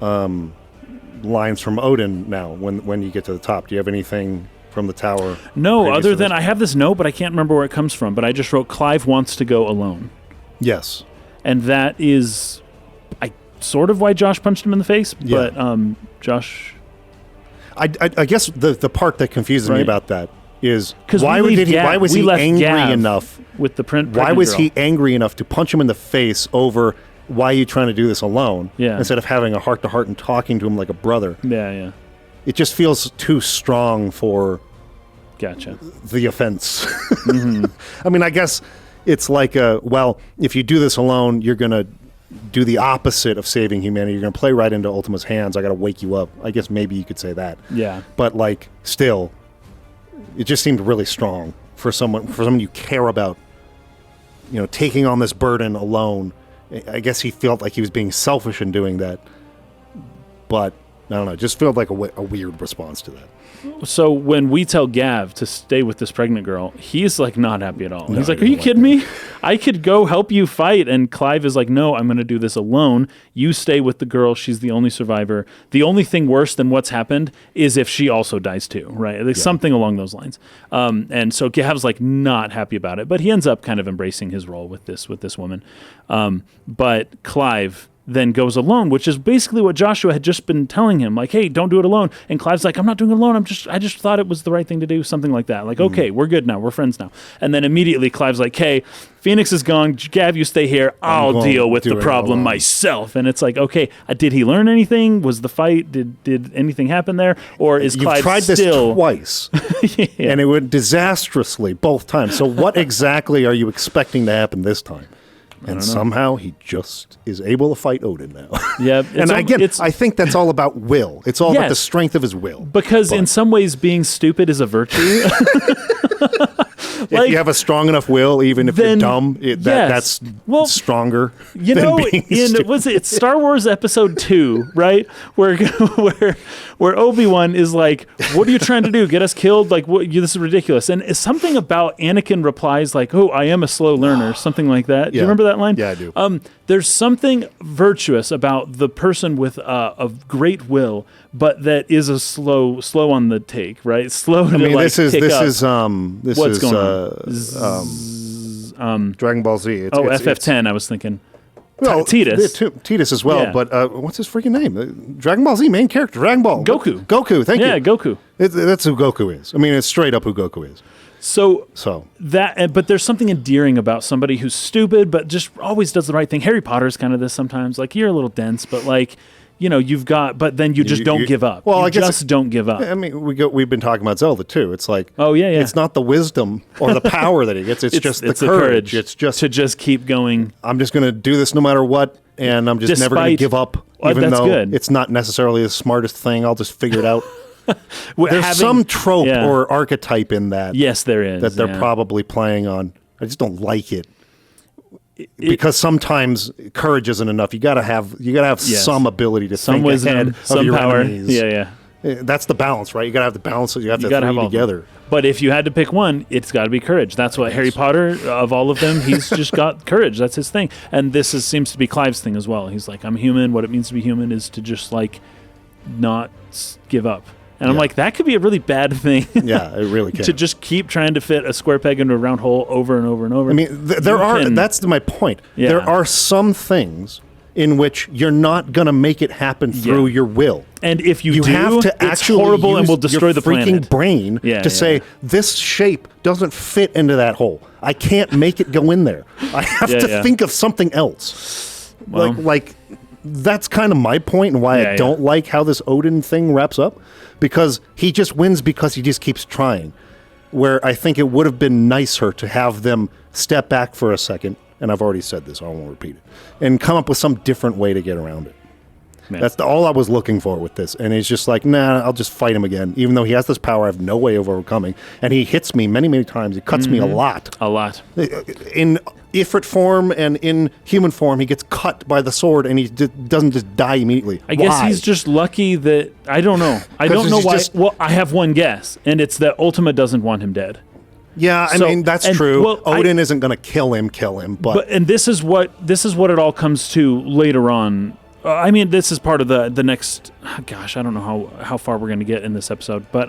lines from Odin now when you get to the top. Do you have anything from the tower? No, other than I have this note, but I can't remember where it comes from. But I just wrote, Clive wants to go alone. Yes. And that is sort of why Josh punched him in the face. But Josh... I guess the part that confuses me about that is why was he angry enough with the print? Why was he angry enough to punch him in the face over... Why are you trying to do this alone? Instead of having a heart-to-heart and talking to him like a brother. Yeah. It just feels too strong for the offense. I mean, I guess it's like, if you do this alone, you're going to do the opposite of saving humanity. You're going to play right into Ultima's hands. I got to wake you up. I guess maybe you could say that. Yeah. But, still, it just seemed really strong for someone you care about, taking on this burden alone. I guess he felt like he was being selfish in doing that, but I don't know. It just felt like a weird response to that. So when we tell Gav to stay with this pregnant girl, he's not happy at all. He's like, "Are you kidding me? I could go help you fight." And Clive is like, "No, I'm going to do this alone. You stay with the girl. She's the only survivor. The only thing worse than what's happened is if she also dies too, right? Something along those lines." And so Gav's not happy about it, but he ends up kind of embracing his role with this woman. But Clive then goes alone, which is basically what Joshua had just been telling him, hey, don't do it alone. And Clive's like, I'm not doing it alone. I just thought it was the right thing to do, something like that. Okay, we're good now. We're friends now. And then immediately Clive's like, hey, Phoenix is gone. Gav, you stay here. I'll deal with the problem myself. And it's okay, did he learn anything? Was the fight, did anything happen there? Or is Clive tried still... this twice, and it went disastrously both times. So what exactly are you expecting to happen this time? And somehow he just is able to fight Odin now. Yeah, and I think that's all about will. It's all about the strength of his will. Because in some ways, being stupid is a virtue. if you have a strong enough will, even if you're dumb, that's stronger. You than know, being it's Star Wars Episode 2, right? Where Obi-Wan is like, "What are you trying to do? Get us killed? Like, this is ridiculous." And it's something about Anakin replies like, "Oh, I am a slow learner," something like that. Do you remember that line? Yeah, I do. There's something virtuous about the person with a great will, but that is a slow on the take, right? Slow. I mean, this is what's going on? Dragon Ball Z. FF10. I was thinking. Well, Tidus. Tidus as well, but what's his freaking name? Dragon Ball Z main character, Dragon Ball. Goku, thank you. Yeah, Goku. That's who Goku is. I mean, it's straight up who Goku is. So but there's something endearing about somebody who's stupid but just always does the right thing. Harry Potter's kind of this sometimes. Like, you're a little dense, but like, but then you just don't give up. Well, I guess don't give up. I mean, we've been talking about Zelda too. It's like, it's not the wisdom or the power that he gets. It's just the courage. It's just to just keep going. I'm just going to do this no matter what, and I'm just never going to give up, even though it's not necessarily the smartest thing. I'll just figure it out. There's some trope or archetype in that. Yes, there is. That they're probably playing on. I just don't like it. Because sometimes courage isn't enough. You got to have some ability to think wisdom, ahead some of your power. enemies. Yeah. That's the balance, right? You got to have the balance. You have to have three together. But if you had to pick one, it's got to be courage. That's what Harry Potter, of all of them, he's just got courage. That's his thing. And this seems to be Clive's thing as well. He's like, I'm human. What it means to be human is to just like not give up. And I'm like, that could be a really bad thing. Yeah, it really can. To just keep trying to fit a square peg into a round hole over and over and over. I mean, that's my point. Yeah. There are some things in which you're not going to make it happen through your will. And if you do, have to it's actually horrible use and will destroy the freaking planet. Brain to say, this shape doesn't fit into that hole. I can't make it go in there. I have to think of something else. Well, like that's kind of my point and why I don't like how this Odin thing wraps up. Because he just wins because he just keeps trying. Where I think it would have been nicer to have them step back for a second, and I've already said this, I won't repeat it, and come up with some different way to get around it. Man. That's all I was looking for with this. And he's just like, nah, I'll just fight him again. Even though he has this power I have no way of overcoming. And he hits me many, many times. He cuts me a lot. A lot. In Ifrit form and in human form, he gets cut by the sword and he doesn't just die immediately. I guess he's just lucky that, I don't know. I don't know why. Well, I have one guess, and it's that Ultima doesn't want him dead. Yeah, I mean, that's true. Well, Odin isn't going to kill him, but and this is what it all comes to later on. I mean, this is part of the next. Gosh, I don't know how far we're going to get in this episode, but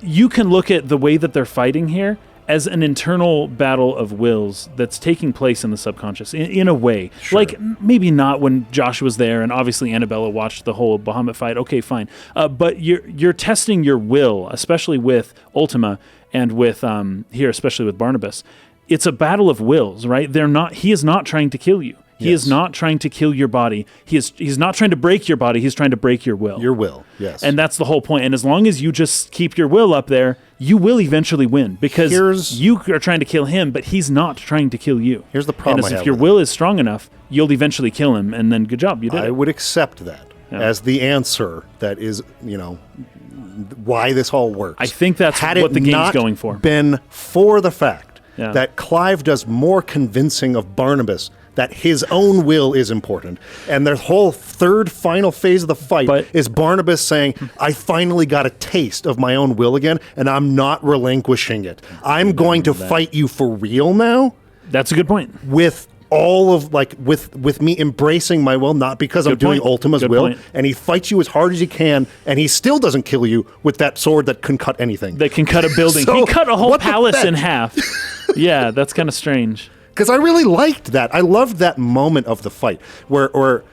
you can look at the way that they're fighting here as an internal battle of wills that's taking place in the subconscious in a way. Sure. Like, maybe not when Josh was there, and obviously Annabella watched the whole Bahamut fight. Okay, fine, but you're testing your will, especially with Ultima and with here, especially with Barnabas. It's a battle of wills, right? He is not trying to kill you. He is not trying to kill your body. He's not trying to break your body. He's trying to break your will. Your will, yes. And that's the whole point. And as long as you just keep your will up there, you will eventually win because you are trying to kill him, but he's not trying to kill you. Here's the problem. And if your will is strong enough, you'll eventually kill him, and then good job, you did it. I would accept that as the answer. That is, why this all works. I think that's what the game's going for. Been for the fact that Clive does more convincing of Barnabas that his own will is important. And the whole third final phase of the fight is Barnabas saying, I finally got a taste of my own will again, and I'm not relinquishing it. I'm going to fight you for real now. That's a good point. With all of, with me embracing my will, not because I'm doing Ultima's will. And he fights you as hard as he can, and he still doesn't kill you with that sword that can cut anything. That can cut a building. He cut a whole palace in half. Yeah, that's kind of strange. Because I really liked that. I loved that moment of the fight where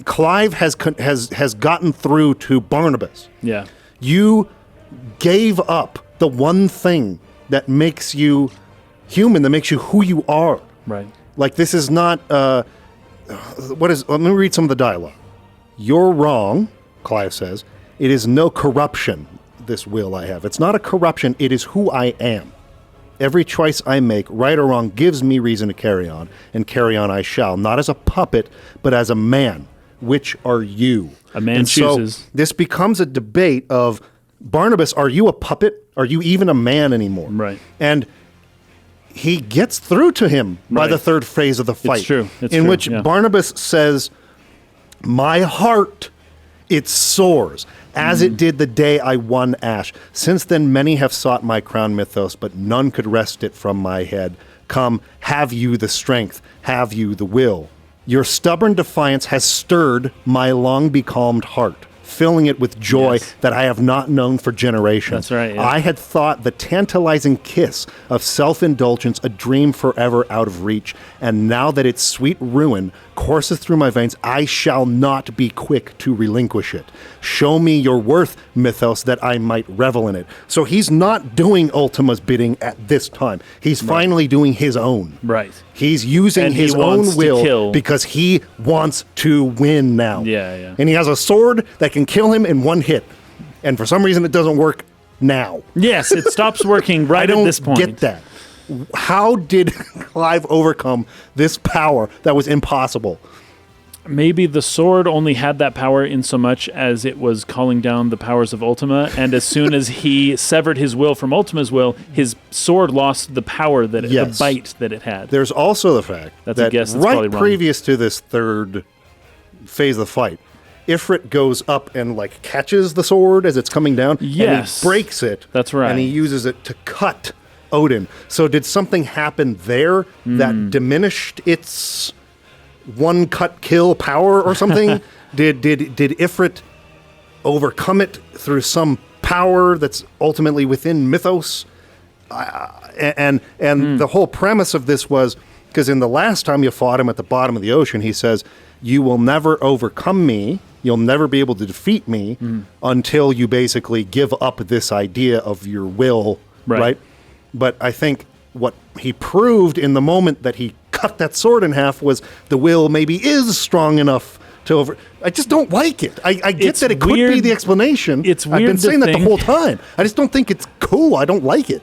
Clive has gotten through to Barnabas. Yeah. You gave up the one thing that makes you human, that makes you who you are. Right. Like, this is not... let me read some of the dialogue. You're wrong, Clive says. It is no corruption, this will I have. It's not a corruption. It is who I am. Every choice I make, right or wrong, gives me reason to carry on, and carry on I shall, not as a puppet, but as a man. Which are you? A man chooses. So this becomes a debate of, Barnabas, are you a puppet Are you even a man anymore? Right. And he gets through to him by the third phase of the fight. It's true. In which Barnabas says, "My heart, it soars, as it did the day I won Ash. Since then many have sought my crown, Mythos, but none could wrest it from my head. Come, have you the strength, have you the will. Your stubborn defiance has stirred my long becalmed heart, filling it with joy that I have not known for generations. That's right, yeah. I had thought the tantalizing kiss of self-indulgence a dream forever out of reach, and now that its sweet ruin courses through my veins, I shall not be quick to relinquish it. Show me your worth, Mythos, that I might revel in it." So he's not doing Ultima's bidding at this time. He's finally doing his own. Right. He's using And he his wants own to will kill. because he wants to win now. Yeah, yeah. And he has a sword that can kill him in one hit. And for some reason, it doesn't work now. Yes, it stops working right I don't at this point. get that. How did Clive overcome this power that was impossible? Maybe the sword only had that power in so much as it was calling down the powers of Ultima, and as soon as he severed his will from Ultima's will, his sword lost the power that the bite that it had. There's also the fact That's a guess. That's right probably wrong. previous to this third phase of the fight, Ifrit goes up and like catches the sword as it's coming down, Yes. and he breaks it. That's right. And he uses it to cut Odin. So did something happen there that diminished its one cut kill power or something? did Ifrit overcome it through some power that's ultimately within Mythos? And the whole premise of this was, because in the last time you fought him at the bottom of the ocean, he says, "You will never overcome me. You'll never be able to defeat me until you basically give up this idea of your will." Right? But I think what he proved in the moment that he cut that sword in half was the will maybe is strong enough to over. I just don't like it. I get It's that it could weird. be the explanation. It's I've been weird to saying that the think- whole time. I just don't think it's cool. I don't like it.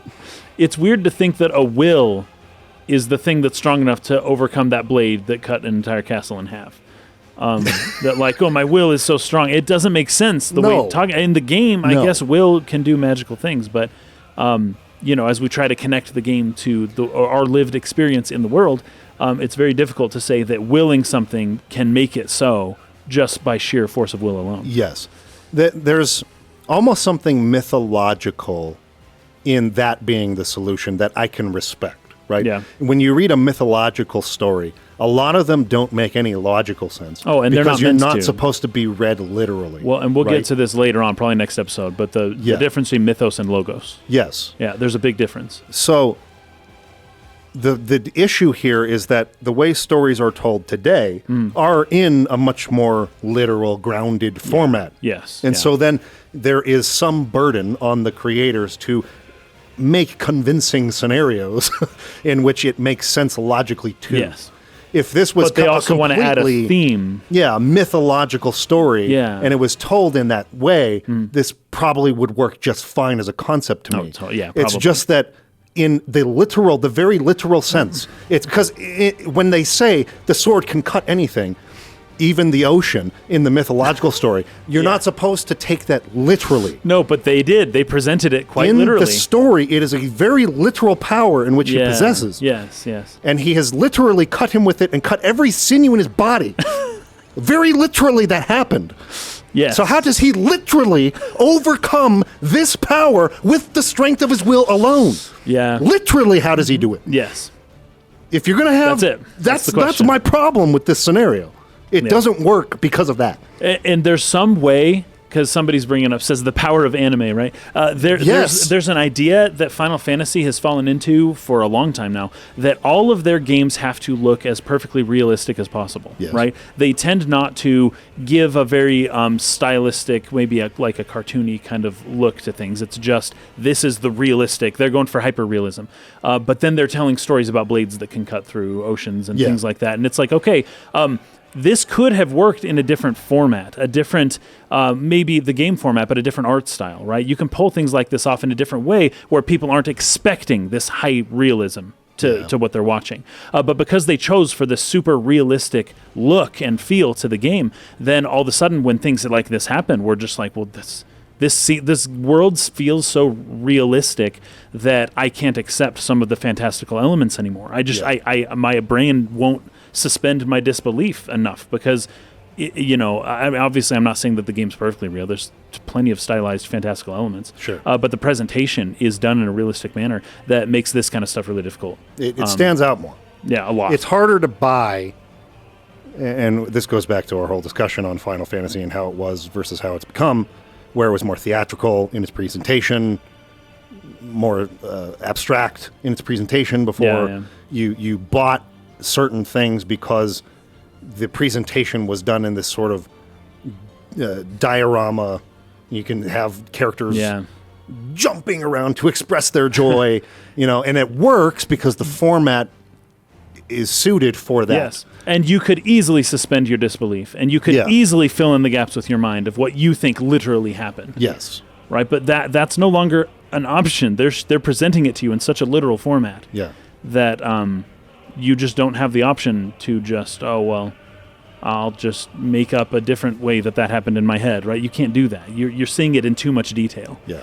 It's weird to think that a will is the thing that's strong enough to overcome that blade that cut an entire castle in half. That like, oh, my will is so strong. It doesn't make sense the No. way talking in the game. I No. guess will can do magical things, but as we try to connect the game to our lived experience in the world, it's very difficult to say that willing something can make it so just by sheer force of will alone. Yes. There's almost something mythological in that being the solution that I can respect, right? Yeah. When you read a mythological story, a lot of them don't make any logical sense. Oh, and they're because not you're meant not to. supposed to be read literally. Well, and we'll right? get to this later on, probably next episode, but the difference between mythos and logos. Yes. Yeah, there's a big difference. So the issue here is that the way stories are told today are in a much more literal, grounded format. Yes. And yeah. so then there is some burden on the creators to make convincing scenarios in which it makes sense logically too. Yes. If this was But they also want to add a completely- theme. yeah, a mythological story, Yeah. and it was told in that way, this probably would work just fine as a concept to Oh, me. yeah, It's probably. just that in the very literal sense, it's because when they say the sword can cut anything, even the ocean in the mythological story, you're not supposed to take that literally. No, but they did. They presented it quite in literally. the story, it is a very literal power in which he possesses. Yes, yes. And he has literally cut him with it and cut every sinew in his body. Very literally that happened. Yes. So how does he literally overcome this power with the strength of his will alone? Yeah. Literally, how does he do it? Yes. If you're going to have... That's it. That's the That's question. my problem with this scenario. It doesn't work because of that. And there's some way, because somebody's bringing up, says the power of anime, right? Yes. There's an idea that Final Fantasy has fallen into for a long time now, that all of their games have to look as perfectly realistic as possible, Yes. right? They tend not to give a very stylistic, maybe like a cartoony kind of look to things. It's just, this is the realistic. They're going for hyper-realism. But then they're telling stories about blades that can cut through oceans and things like that. And it's like, okay... this could have worked in a different format, a different, maybe the game format, but a different art style, right? You can pull things like this off in a different way where people aren't expecting this high realism to what they're watching. But because they chose for this super realistic look and feel to the game, then all of a sudden when things like this happen, we're just like, well, this world feels so realistic that I can't accept some of the fantastical elements anymore. My brain won't suspend my disbelief enough because, obviously I'm not saying that the game's perfectly real. There's plenty of stylized fantastical elements. Sure. But the presentation is done in a realistic manner that makes this kind of stuff really difficult. It stands out more. Yeah, a lot. It's harder to buy, and this goes back to our whole discussion on Final Fantasy and how it was versus how it's become, where it was more theatrical in its presentation, more abstract in its presentation before you bought certain things because the presentation was done in this sort of diorama. You can have characters jumping around to express their joy, and it works because the format is suited for that. Yes. And you could easily suspend your disbelief, and you could easily fill in the gaps with your mind of what you think literally happened. Yes. Right? But that's no longer an option. They're presenting it to you in such a literal format that you just don't have the option to just, I'll just make up a different way that happened in my head, right? You can't do that. You're seeing it in too much detail. Yeah.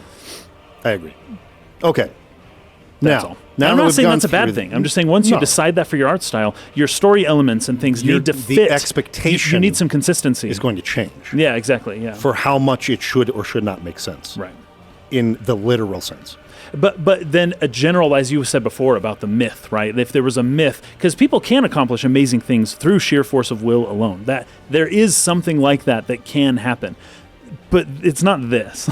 I agree. Okay. That's all. Now I'm not saying that's a bad thing. I'm just saying once you decide that for your art style, your story elements and things need to fit. The expectation you need some consistency. is going to change. Yeah, exactly. Yeah. For how much it should or should not make sense. Right. In the literal sense. But then a general, as you said before, about the myth, right? If there was a myth, because people can accomplish amazing things through sheer force of will alone. That there is something like that can happen. But it's not this.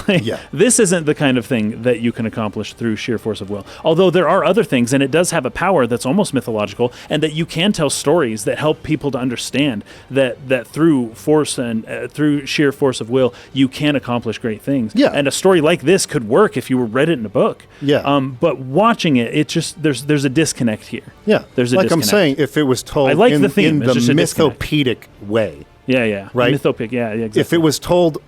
This isn't the kind of thing that you can accomplish through sheer force of will. Although there are other things, and it does have a power that's almost mythological, and that you can tell stories that help people to understand that through force and through sheer force of will, you can accomplish great things. Yeah. And a story like this could work if you read it in a book. Yeah. But watching it, it just there's a disconnect here. Yeah. There's a like disconnect. I'm saying, if it was told I like in the theme. the It's just a mythopedic way. Yeah. Right? Mythopic. Yeah. Exactly. If it was told.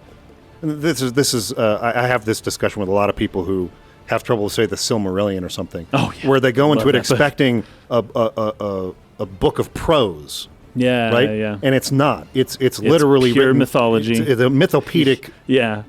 This is. I have this discussion with a lot of people who have trouble with, say, the Silmarillion or something. Oh, yeah. Where they go into Love it that expecting a book of prose. Yeah. Right. Yeah. And it's not. It's literally pure written, mythology. It's a mythopedic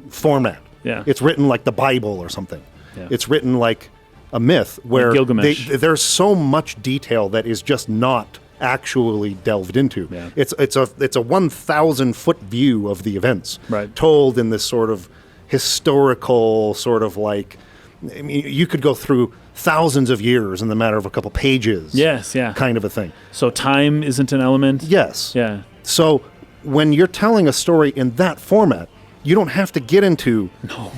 format. Yeah. It's written like the Bible or something. Yeah. It's written like a myth where Gilgamesh. there's so much detail that is just not actually delved into. Yeah. It's a 1,000-foot view of the events, told in this sort of historical sort of like. I mean, you could go through thousands of years in the matter of a couple pages. Yes, yeah. Kind of a thing. So time isn't an element? Yes. Yeah. So when you're telling a story in that format, you don't have to get into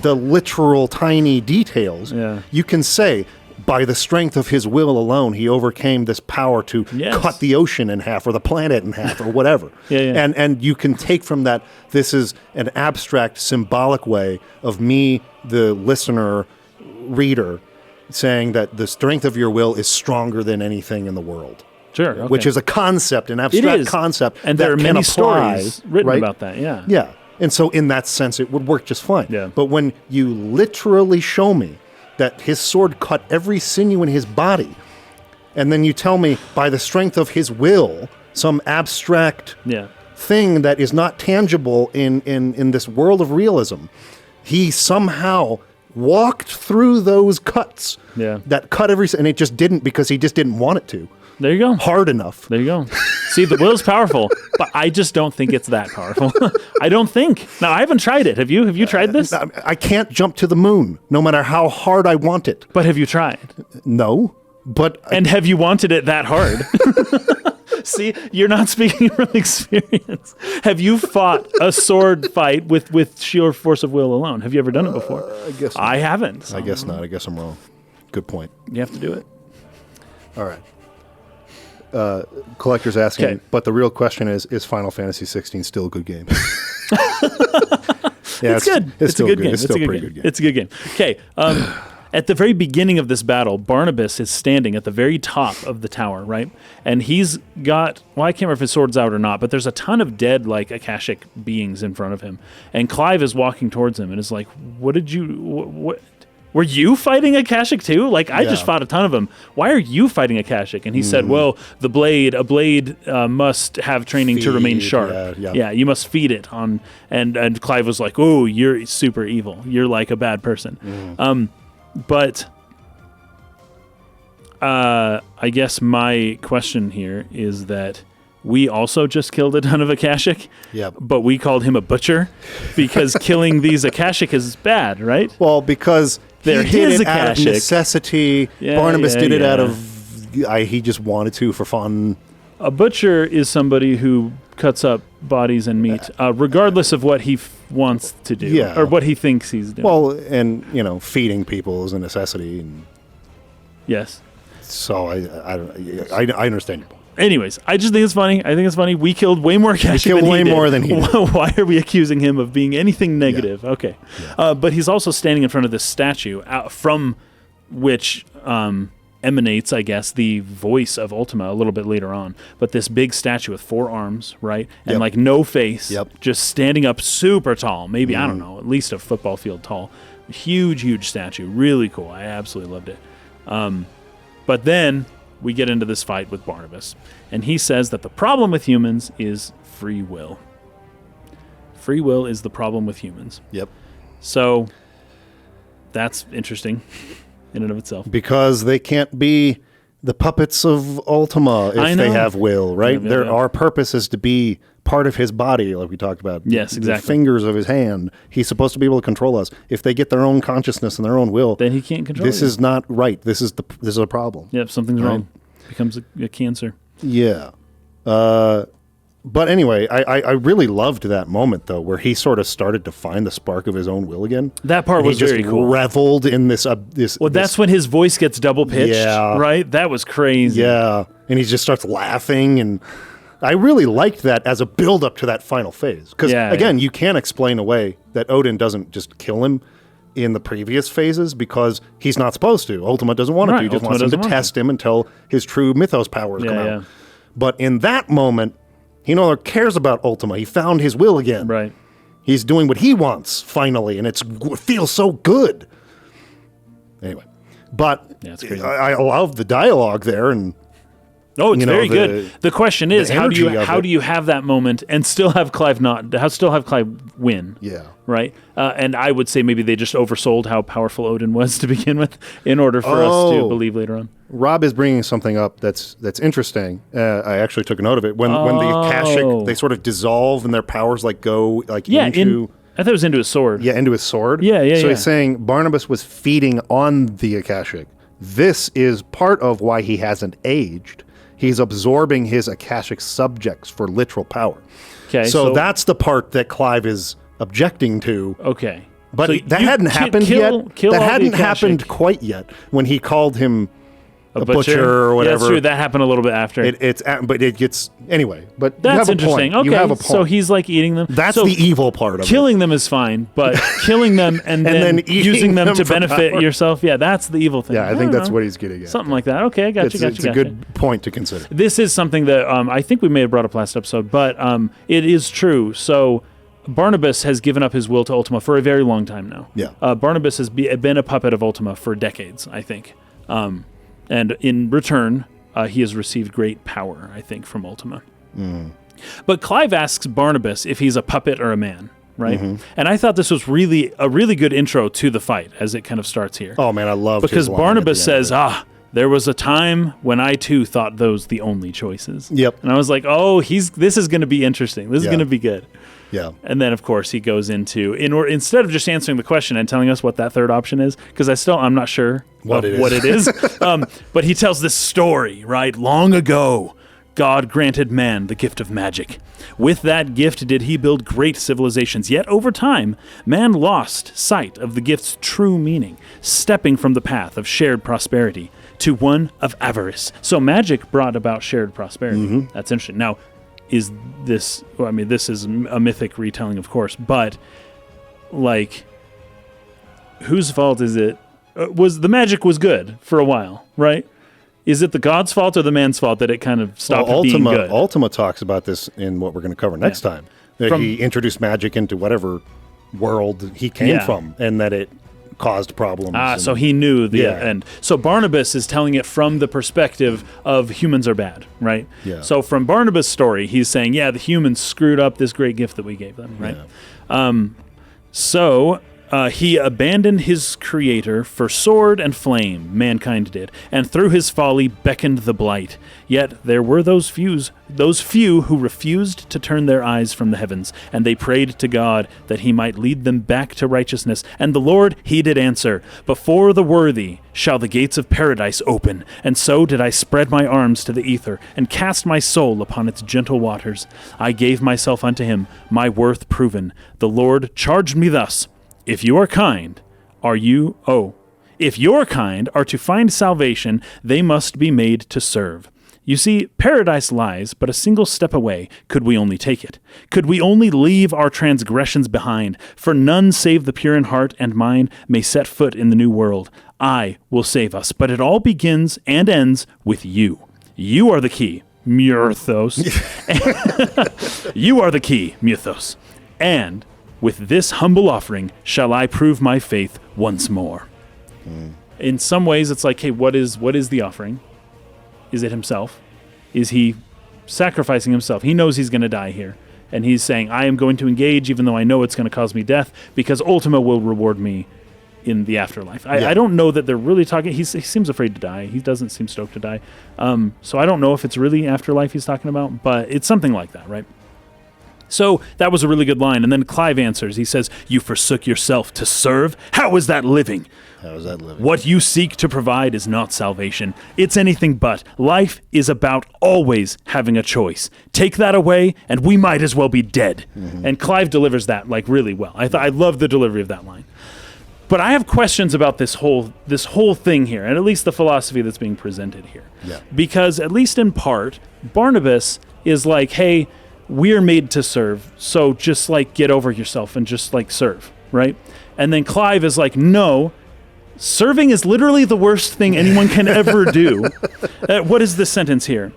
the literal tiny details. Yeah. You can say, by the strength of his will alone, he overcame this power to cut the ocean in half or the planet in half or whatever. And you can take from that, this is an abstract, symbolic way of me, the listener, reader, saying that the strength of your will is stronger than anything in the world. Sure. Okay. Which is a concept, an abstract concept. And there are many stories written about that, Yeah. And so in that sense, it would work just fine. Yeah. But when you literally show me that his sword cut every sinew in his body, and then you tell me by the strength of his will, some abstract thing that is not tangible in this world of realism, he somehow walked through those cuts that cut and it just didn't because he just didn't want it to. There you go. Hard enough. There you go. See, the will's powerful, but I just don't think it's that powerful. I don't think. Now, I haven't tried it. Have you? Have you tried this? I can't jump to the moon, no matter how hard I want it. But have you tried? No. But and have you wanted it that hard? See, you're not speaking from experience. Have you fought a sword fight with sheer force of will alone? Have you ever done it before? I guess not. I haven't. So. I guess not. I guess I'm wrong. Good point. You have to do it. All right. Collector's asking, but the real question is Final Fantasy 16 still a good game? It's good. It's a good game. It's still a pretty good game. It's a good game. Okay. At the very beginning of this battle, Barnabas is standing at the very top of the tower, right? And he's got, I can't remember if his sword's out or not, but there's a ton of dead, like, Akashic beings in front of him. And Clive is walking towards him and is like, what were you fighting a Akashic too? Like, I just Yeah. fought a ton of them. Why are you fighting a Akashic? And he said, well, a blade must have training to remain Feed, sharp. yeah. You must feed it on. And Clive was like, oh, you're super evil. You're like a bad person. But I guess my question here is that we also just killed a ton of Akashic, Yep. but we called him a butcher because killing these Akashic is bad, right? Well, because They're he did his it out of Akashic. necessity. Yeah, Barnabas yeah, did it out yeah. of he just wanted to for fun. A butcher is somebody who cuts up bodies and meat, regardless of what he wants to do Yeah. or what he thinks he's doing. Well, and feeding people is a necessity, and yes. so I understand your point. Anyways, I just think it's funny. I think it's funny. We killed way more Akashic killed than he way did. more than he did. Why are we accusing him of being anything negative? Okay. But he's also standing in front of this statue from which emanates, I guess, the voice of Ultima a little bit later on. But this big statue with 4 arms, right? And Yep. like no face, Yep. just standing up super tall. Maybe, I don't know, at least a football field tall. Huge, huge statue. Really cool. I absolutely loved it. But then we get into this fight with Barnabas, and he says that the problem with humans is free will. Free will is the problem with humans. Yep. So that's interesting in and of itself. Because they can't be the puppets of Ultima I if know. they have will, right? Yeah. Our purpose is to be part of his body, like we talked about. Yes, exactly. The fingers of his hand. He's supposed to be able to control us. If they get their own consciousness and their own will, Then he can't control this you. is not right. This is a problem. Yep, something's Right. wrong. Becomes a cancer. Yeah. But anyway, I really loved that moment, though, where he sort of started to find the spark of his own will again. That part And was he just very cool. reveled in this. Well, that's when his voice gets double pitched, Yeah. right? That was crazy. Yeah, and he just starts laughing, and I really liked that as a build-up to that final phase. Because, Yeah, again, you can't explain away that Odin doesn't just kill him in the previous phases because he's not supposed to. Ultima doesn't want Right, to. He just Ultima wants him doesn't to want test him until his true mythos powers Yeah, come out. yeah. But in that moment, he no longer cares about Ultima. He found his will again. Right. He's doing what he wants, finally, and it feels so good. Anyway, but Yeah, it's crazy. I love the dialogue there, and Oh, it's You know, very the- good. The question is, the how energy of do it. you have that moment and still have Clive win? yeah. Right. And I would say maybe they just oversold how powerful Odin was to begin with, in order for us to Oh. believe later on. Rob is bringing something up that's interesting. I actually took a note of it. When the Oh. Akashic, they sort of dissolve and their powers go Yeah. into I thought it was into his sword. into his sword. Yeah, yeah, So yeah. he's saying Barnabas was feeding on the Akashic. This is part of why he hasn't aged. He's absorbing his Akashic subjects for literal power. Okay. So that's the part that Clive is objecting to. okay. But So that you hadn't happened yet. Kill That all the hadn't Akashic. happened quite yet when he called him a butcher or Yeah, whatever. that's true. That happened a little bit after. But it gets anyway. But That's you have a interesting. point. Okay. You have a point. So he's like eating them. That's so the evil part of killing them is fine, but killing them and then then eating using them them to for benefit power. yourself, yeah, that's the evil it. thing. Yeah, I think that's what he's getting at. Something like that. Okay, I got you. It's a good point to consider. This is something that I think we may have brought up last episode, but it is true. So Barnabas has given up his will to Ultima for a very long time now. Yeah. Barnabas has been a puppet of Ultima for decades, I think. And in return, he has received great power, I think, from Ultima. But Clive asks Barnabas if he's a puppet or a man, right? And I thought this was really a really good intro to the fight as it kind of starts here. Oh man, I love because Barnabas says, there was a time when I too thought those the only choices. Yep. And I was like, oh, this is going to be interesting. This is Yeah. going to be good. Yeah. And then, of course, he goes into instead of just answering the question and telling us what that third option is, because I'm not sure What it is. But he tells this story, right? Long ago, God granted man the gift of magic. With that gift did he build great civilizations. Yet over time, man lost sight of the gift's true meaning, stepping from the path of shared prosperity to one of avarice. So magic brought about shared prosperity. That's interesting. Now, is this, well, I mean, this is a mythic retelling, of course, but like, whose fault is it? Was the magic was good for a while, right? Is it the god's fault or the man's fault that it kind of stopped being good? Ultima talks about this in what we're going to cover next time. That he introduced magic into whatever world he came from, and that it caused problems. So he knew the Yeah. end. So Barnabas is telling it from the perspective of humans are bad, right? Yeah. So from Barnabas' story, he's saying, yeah, the humans screwed up this great gift that we gave them, right? So he abandoned his creator for sword and flame, mankind did, and through his folly beckoned the blight. Yet there were those few who refused to turn their eyes from the heavens, and they prayed to God that he might lead them back to righteousness. And the Lord, he did answer, before the worthy shall the gates of paradise open. And so did I spread my arms to the ether, and cast my soul upon its gentle waters. I gave myself unto him, my worth proven. The Lord charged me thus, if your kind are to find salvation, they must be made to serve. You see, paradise lies but a single step away, could we only take it. Could we only leave our transgressions behind, for none save the pure in heart and mind may set foot in the new world. I will save us, but it all begins and ends with you. You are the key, Myrthos. You are the key, Myrthos. And with this humble offering shall I prove my faith once more. In some ways, it's like, hey, what is the offering? Is it himself? Is he sacrificing himself? He knows he's going to die here. And he's saying, I am going to engage even though I know it's going to cause me death, because Ultima will reward me in the afterlife. I don't know that they're really talking. He seems afraid to die. He doesn't seem stoked to die. So I don't know if it's really afterlife he's talking about, but it's something like that, right? So that was a really good line. And then Clive answers. He says, you forsook yourself to serve? How is that living? How is that living? What you seek to provide is not salvation. It's anything but. Life is about always having a choice. Take that away, and we might as well be dead. Mm-hmm. And Clive delivers that like really well. I love the delivery of that line. But I have questions about this whole thing here, and at least the philosophy that's being presented here. Yeah. Because at least in part, Barnabas is like, hey, we're made to serve, so just like get over yourself and just like serve, right? And then Clive is like, no, serving is literally the worst thing anyone can ever do. What is this sentence here?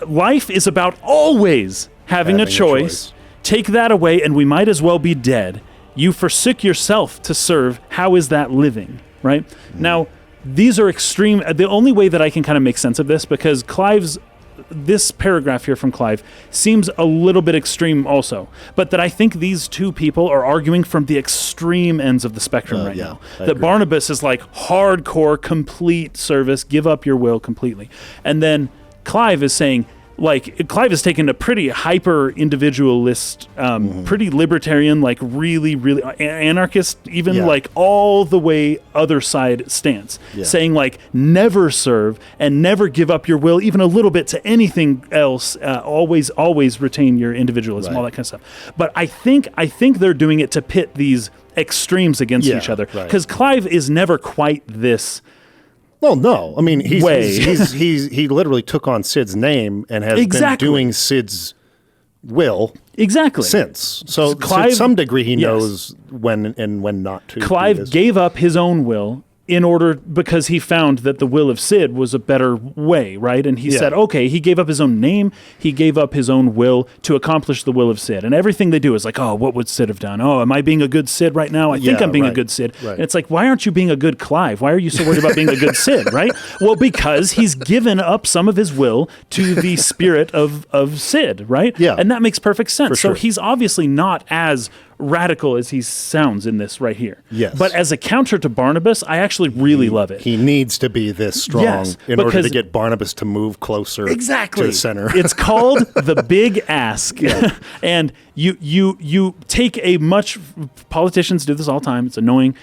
Life is about always having a choice. Take that away and we might as well be dead. You forsook yourself to serve. How is that living, right? Now, these are extreme. The only way that I can kind of make sense of this, because this paragraph here from Clive seems a little bit extreme also, but that I think these two people are arguing from the extreme ends of the spectrum right now. That agree. Barnabas is like hardcore, complete service, give up your will completely. And then Clive is saying, like, Clive has taken a pretty hyper-individualist, pretty libertarian, like really, really anarchist, even like all the way other side stance, saying like never serve and never give up your will even a little bit to anything else. Always retain your individualism, all that kind of stuff. But I think they're doing it to pit these extremes against each other, because Clive is never quite this. Well, no. I mean, he literally took on Sid's name and has been doing Sid's will since. So Clive, to some degree, he knows when and when not to. Clive gave up his own will because he found that the will of Sid was a better way, right? And he said, okay, he gave up his own name, he gave up his own will to accomplish the will of Sid. And everything they do is like, oh, what would Sid have done? Oh, am I being a good Sid right now? I think I'm being a good Sid. Right. And it's like, why aren't you being a good Clive? Why are you so worried about being a good Sid, right? Well, because he's given up some of his will to the spirit of Sid, right? Yeah. And that makes perfect sense. So he's obviously not as radical as he sounds in this right here. Yes. But as a counter to Barnabas, I actually really love it. He needs to be this strong in order to get Barnabas to move closer to the center. It's called the big ask. And you take politicians do this all the time. It's annoying.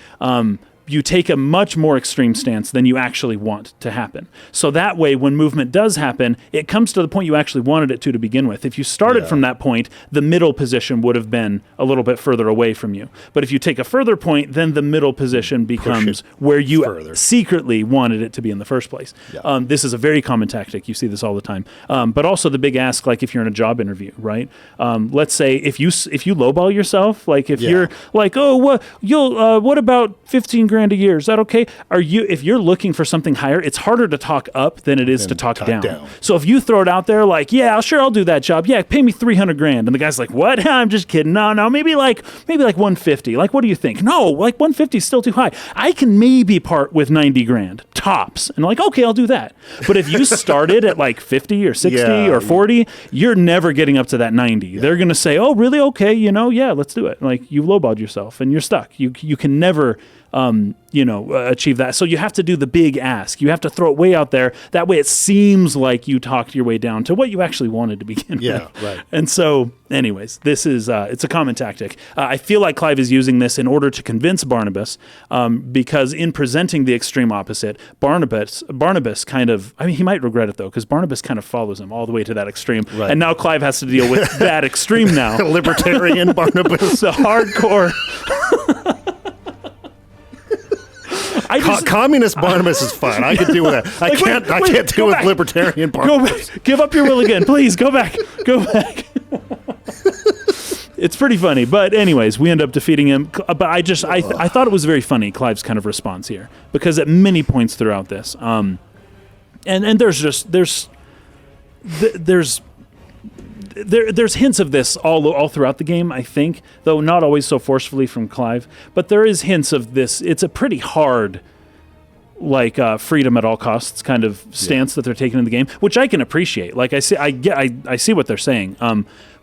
You take a much more extreme stance than you actually want to happen. So that way, when movement does happen, it comes to the point you actually wanted it to begin with. If you started from that point, the middle position would have been a little bit further away from you. But if you take a further point, then the middle position becomes where you secretly wanted it to be in the first place. Yeah. This is a very common tactic. You see this all the time. But also the big ask, like if you're in a job interview, right? Let's say if you lowball yourself, like if you're like, oh, what about 15 grand $50,000 a year. Is that okay? If you're looking for something higher, it's harder to talk up than it is to talk down. So if you throw it out there like, yeah, sure, I'll do that job. Yeah, pay me $300,000. And the guy's like, what? I'm just kidding. No, maybe like 150. Like, what do you think? No, like 150 is still too high. I can maybe part with $90,000 tops. And like, okay, I'll do that. But if you started at like 50 or 60 or 40, you're never getting up to that 90. Yeah. They're going to say, oh, really? Okay, yeah, let's do it. Like, you lowballed yourself and you're stuck. You can never achieve that. So you have to do the big ask. You have to throw it way out there. That way it seems like you talked your way down to what you actually wanted to begin with. Yeah, right. And so, anyways, this is, it's a common tactic. I feel like Clive is using this in order to convince Barnabas, because in presenting the extreme opposite, Barnabas kind of, he might regret it though, because Barnabas kind of follows him all the way to that extreme. Right. And now Clive has to deal with that extreme now. Libertarian Barnabas. The hardcore... Communist Barnabas is fine. I can deal with that. I can't deal with libertarian Barnabas. Give up your will again, please. Go back. It's pretty funny, but anyways, we end up defeating him. But I thought it was very funny, Clive's kind of response here, because at many points throughout this, and there's hints of this all throughout the game, I think, though not always so forcefully from Clive. But there is hints of this. It's a pretty hard, freedom at all costs kind of stance that they're taking in the game, which I can appreciate. Like I see what they're saying.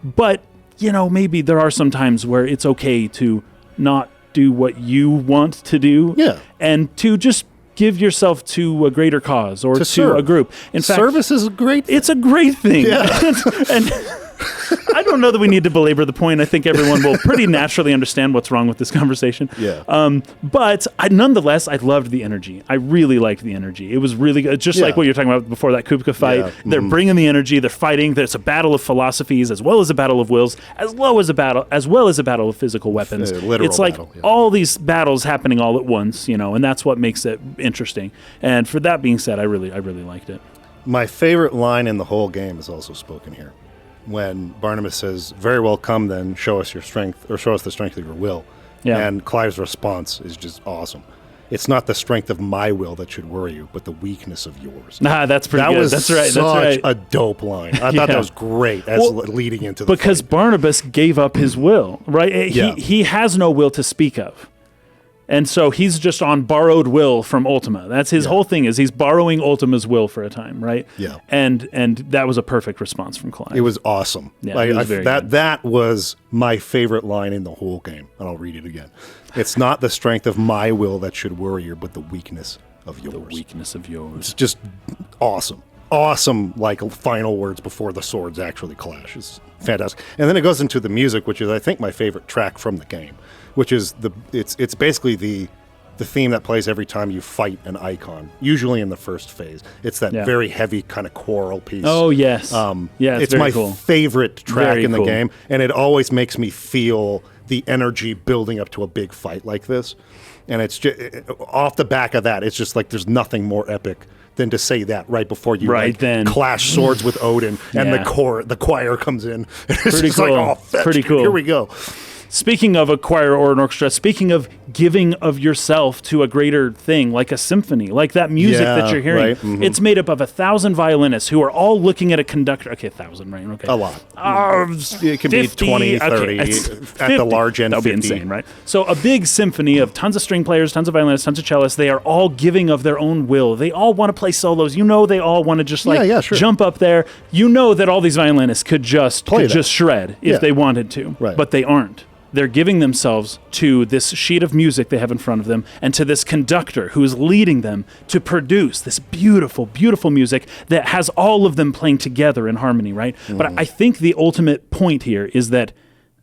But maybe there are some times where it's okay to not do what you want to do, and to just give yourself to a greater cause or to a group. In fact, service is a great thing. It's a great thing. Yeah. and I don't know that we need to belabor the point. I think everyone will pretty naturally understand what's wrong with this conversation. Yeah. But nonetheless, I loved the energy. I really liked the energy. It was really good. Just like what you were talking about before, that Kupka fight. Yeah. They're bringing the energy. They're fighting. There's a battle of philosophies as well as a battle of wills, as well as a battle of physical weapons. It's like all these battles happening all at once, and that's what makes it interesting. And for that being said, I really liked it. My favorite line in the whole game is also spoken here, when Barnabas says, "Very well, come then, show us your strength, or show us the strength of your will." Yeah. And Clive's response is just awesome. It's not the strength of my will that should worry you, but the weakness of yours. That's pretty good. That's right. Such a dope line. I thought that was great as leading into the because fight. Barnabas gave up his will, right? He has no will to speak of. And so he's just on borrowed will from Ultima. That's his whole thing, is he's borrowing Ultima's will for a time, right? Yeah. And that was a perfect response from Clive. It was awesome. Yeah, it was very good. That was my favorite line in the whole game, and I'll read it again. It's not the strength of my will that should worry you, but the weakness of yours. The weakness of yours. It's just awesome. Awesome, final words before the swords actually clash. It's fantastic. And then it goes into the music, which is, I think, my favorite track from the game, which is it's basically the theme that plays every time you fight an icon, usually in the first phase. It's that very heavy kind of choral piece. Oh, yes. It's my favorite track in the game, and it always makes me feel the energy building up to a big fight like this. And it's just, off the back of that, it's just like there's nothing more epic than to say that right before you clash swords with Odin, and the choir comes in. It's pretty just cool. like, pretty cool. Here we go. Speaking of a choir or an orchestra, speaking of giving of yourself to a greater thing, like a symphony, like that music that you're hearing, right? Mm-hmm. It's made up of 1,000 violinists who are all looking at a conductor. Okay, 1,000, right? Okay. A lot. It can 50, be 20, 30, at the large end, that would be insane, right? So a big symphony of tons of string players, tons of violinists, tons of cellists. They are all giving of their own will. They all want to play solos. They all want to just jump up there. That all these violinists could just shred if they wanted to, right. But they aren't. They're giving themselves to this sheet of music they have in front of them and to this conductor who is leading them to produce this beautiful, beautiful music that has all of them playing together in harmony, right? Mm. But I think the ultimate point here is that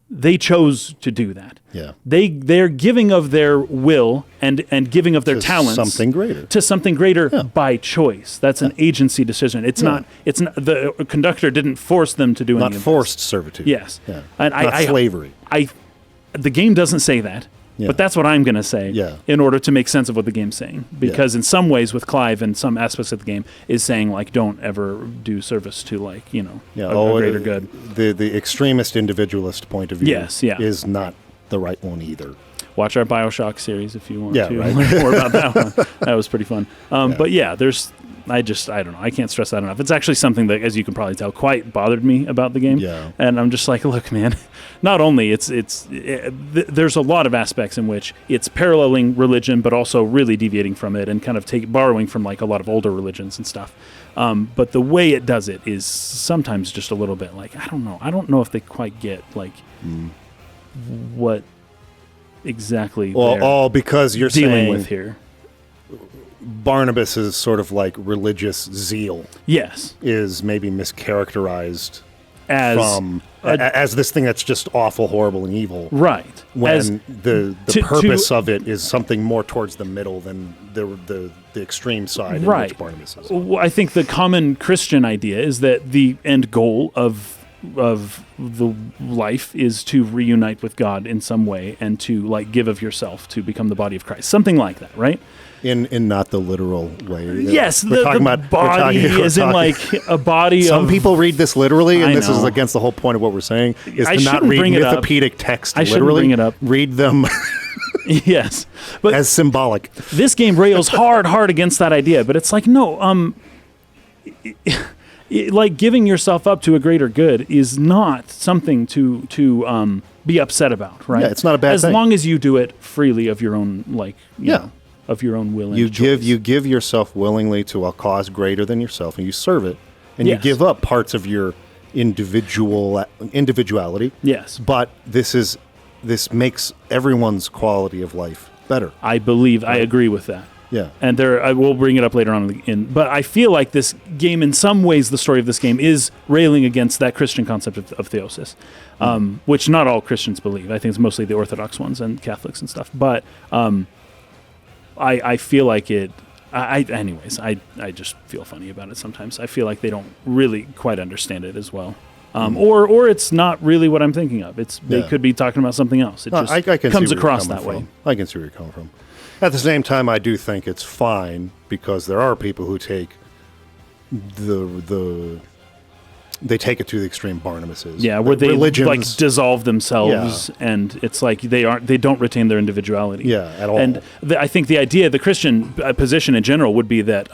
they chose to do that. Yeah. They're giving of their will and giving of their talents to something greater by choice. That's an agency decision. It's not the conductor didn't force them to do anything. Not forced servitude. Yes. Yeah. And not slavery. The game doesn't say that, but that's what I'm going to say in order to make sense of what the game's saying. Because in some ways with Clive and some aspects of the game is saying, don't ever do service to, a greater good. The extremist individualist point of view is not the right one either. Watch our BioShock series if you want Yeah, to right. learn more about that one. That was pretty fun. But yeah, I don't know. I can't stress that enough. It's actually something that, as you can probably tell, quite bothered me about the game. Yeah. And I'm just like, look, man, not only there's a lot of aspects in which it's paralleling religion, but also really deviating from it and kind of borrowing from like a lot of older religions and stuff. But the way it does it is sometimes just a little bit like, I don't know. I don't know if they quite get like what exactly they're all because you're dealing saying with here. Barnabas is sort of like religious zeal Yes. is maybe mischaracterized As as this thing that's just awful, horrible, and evil. right. When As the purpose of it is something more towards the middle than the extreme side Right. in which Barnabas is. Well, I think the common Christian idea is that the end goal of the life is to reunite with God in some way and to like give of yourself to become the body of Christ, something like that, right? In not the literal way. Yes, We're the talking about body is in like a body. Some of people read this literally, and I this is know. against the whole point of what we're saying, is I to not shouldn't read bring it up. mythopedic text I shouldn't literally. bring it up. Read them Yes, but as symbolic. this game rails hard against that idea. But it's like no, like giving yourself up to a greater good is not something to be upset about, right? Yeah, it's not a bad as thing. long as you do it freely of your own you know, of your own will. You and choice. give yourself willingly to a cause greater than yourself, and you serve it, and Yes. you give up parts of your individuality. Yes, But this makes everyone's quality of life better. I believe I agree with that. Yeah. And I will bring it up later on but I feel like this game, in some ways, the story of this game is railing against that Christian concept of theosis, which not all Christians believe. I think it's mostly the Orthodox ones and Catholics and stuff. But I feel like it. Anyways, I just feel funny about it sometimes. I feel like they don't really quite understand it as well. Or it's not really what I'm thinking of. They could be talking about something else. It just I can see comes where you're across coming that way. from. I can see where you're coming from. At the same time, I do think it's fine because there are people who take they take it to the extreme. Barnabas is. Yeah, where they religions, like dissolve themselves, and it's like they don't retain their individuality. Yeah, at all. And I think the idea, the Christian position in general, would be that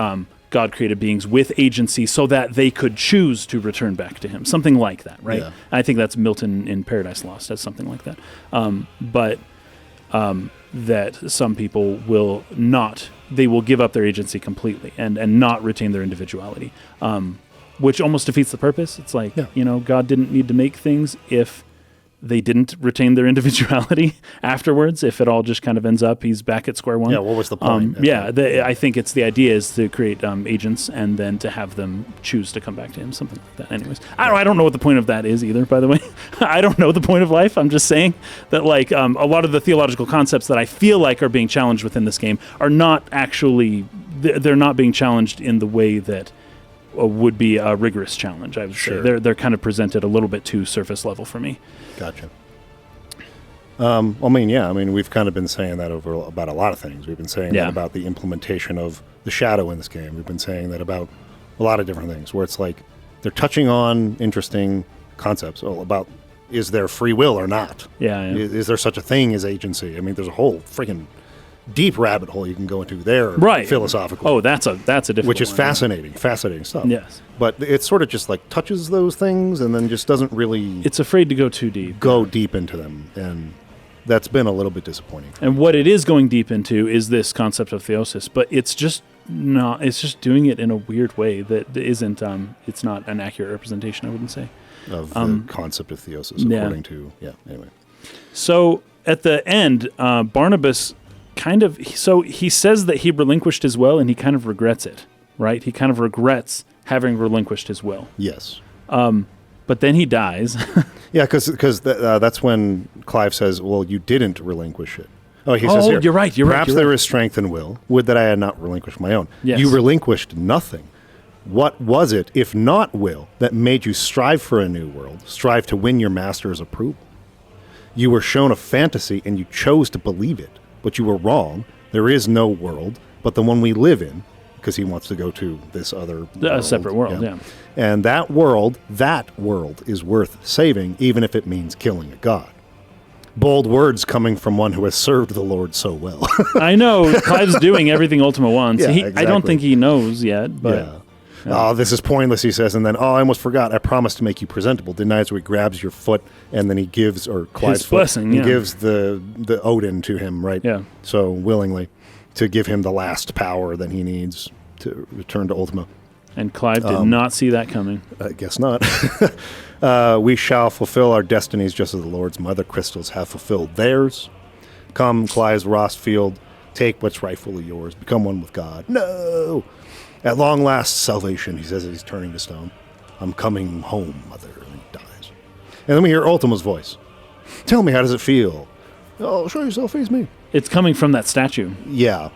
God created beings with agency so that they could choose to return back to Him, something like that, right? Yeah. I think that's Milton in Paradise Lost as something like that. But that some people will not; they will give up their agency completely and not retain their individuality. Which almost defeats the purpose. It's like, God didn't need to make things if they didn't retain their individuality afterwards. If it all just kind of ends up, he's back at square one. Yeah, what was the point? I think it's the idea is to create agents and then to have them choose to come back to him, something like that. Anyways, I don't know what the point of that is either, by the way. I don't know the point of life. I'm just saying that like a lot of the theological concepts that I feel like are being challenged within this game are not actually, they're not being challenged in the way that would be a rigorous challenge, I would say. They're kind of presented a little bit too surface level for me. Gotcha. We've kind of been saying that about a lot of things. We've been saying that about the implementation of the shadow in this game. We've been saying that about a lot of different things, where it's like they're touching on interesting concepts about is there free will or not? Yeah. Is there such a thing as agency? I mean, there's a whole freaking deep rabbit hole you can go into there, right? Philosophically. Oh, that's a difficult which is one, fascinating stuff. Yes, but it sort of just like touches those things and then just doesn't really. It's afraid to go too deep. Go deep into them, and that's been a little bit disappointing. And what it is going deep into is this concept of theosis, but it's just not. It's just doing it in a weird way that isn't. It's not an accurate representation, I wouldn't say, of the concept of theosis, according to Anyway, so at the end, Barnabas. So he says that he relinquished his will, and he kind of regrets it, right? He kind of regrets having relinquished his will. Yes. But then he dies. Yeah, because that's when Clive says, well, you didn't relinquish it. Oh, he says here, you're right. Perhaps there is strength in will. Would that I had not relinquished my own. Yes. You relinquished nothing. What was it, if not will, that made you strive for a new world, strive to win your master's approval? You were shown a fantasy, and you chose to believe it. But you were wrong. There is no world but the one we live in, because he wants to go to this other world. Separate world, yeah. And that world is worth saving, even if it means killing a god. Bold words coming from one who has served the Lord so well. I know Clive's doing everything Ultima wants. Yeah, I don't think he knows yet, but Yeah. Oh, this is pointless, he says. And then, I almost forgot. I promised to make you presentable. Didn't I? So he grabs your foot, and then he gives, or Clive's foot, blessing, he yeah. gives the Odin to him, right? Yeah. So willingly, to give him the last power that he needs to return to Ultima. And Clive did not see that coming. I guess not. We shall fulfill our destinies just as the Lord's mother crystals have fulfilled theirs. Come, Clive's Rostfield, take what's rightfully yours. Become one with God. No! At long last, salvation, he says as he's turning to stone. I'm coming home, mother, and he dies. And then we hear Ultima's voice. Tell me, how does it feel? Oh, show yourself, face me. It's coming from that statue. Yeah.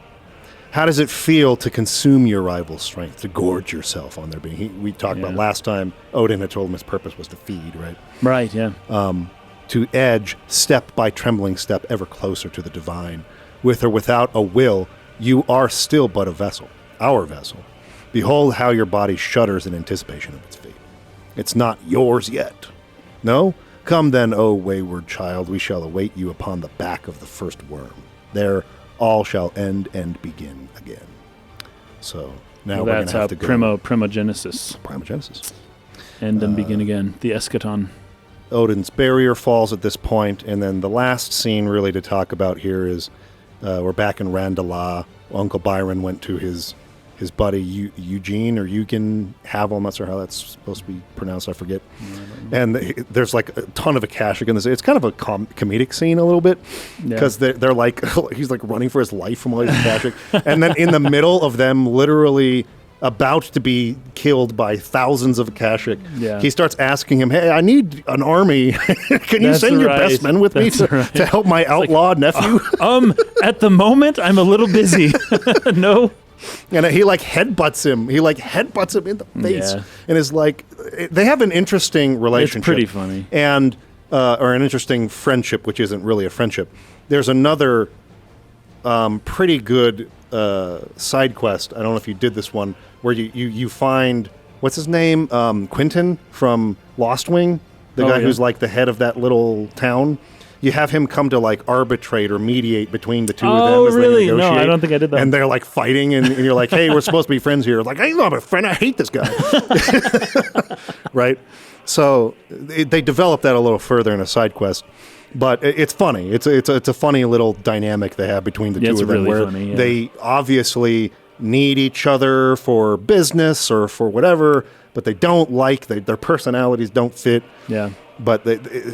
How does it feel to consume your rival's strength, to gorge yourself on their being? We talked about last time, Odin had told him his purpose was to feed, right? Right, yeah. To edge, step by trembling step, ever closer to the divine. With or without a will, you are still but a vessel, our vessel. Behold how your body shudders in anticipation of its fate. It's not yours yet. No? Come then, O wayward child, we shall await you upon the back of the first worm. There all shall end and begin again. So now we're going to have to go. Primogenesis. Primogenesis. End and begin again. The eschaton. Odin's barrier falls at this point, and then the last scene really to talk about here is we're back in Randala. Uncle Byron went to his buddy Eugene or Eugen Havel. I'm not sure how that's supposed to be pronounced. I forget. And there's like a ton of Akashic in this. It's kind of a comedic scene a little bit because they're like he's like running for his life from all these Akashic, and then in the middle of them literally about to be killed by thousands of Akashic, he starts asking him, "Hey, I need an army. Can you send your best men with me to help my outlaw nephew?" At the moment, I'm a little busy. No. And he like headbutts him. He like headbutts him in the face, and is like, they have an interesting relationship. It's pretty funny, and or an interesting friendship, which isn't really a friendship. There's another pretty good side quest. I don't know if you did this one, where you find what's his name, Quentin from Lost Wing, the guy who's like the head of that little town. You have him come to like arbitrate or mediate between the two of them as really? they negotiate. No, I don't think I did that. And they're like fighting, and you're like, "Hey, we're supposed to be friends here." Like, "I'm not a friend. I hate this guy." Right? So they develop that a little further in a side quest, but it's funny. It's a funny little dynamic they have between the two of them, really where funny, they obviously need each other for business or for whatever, but they don't like their personalities don't fit. Yeah. But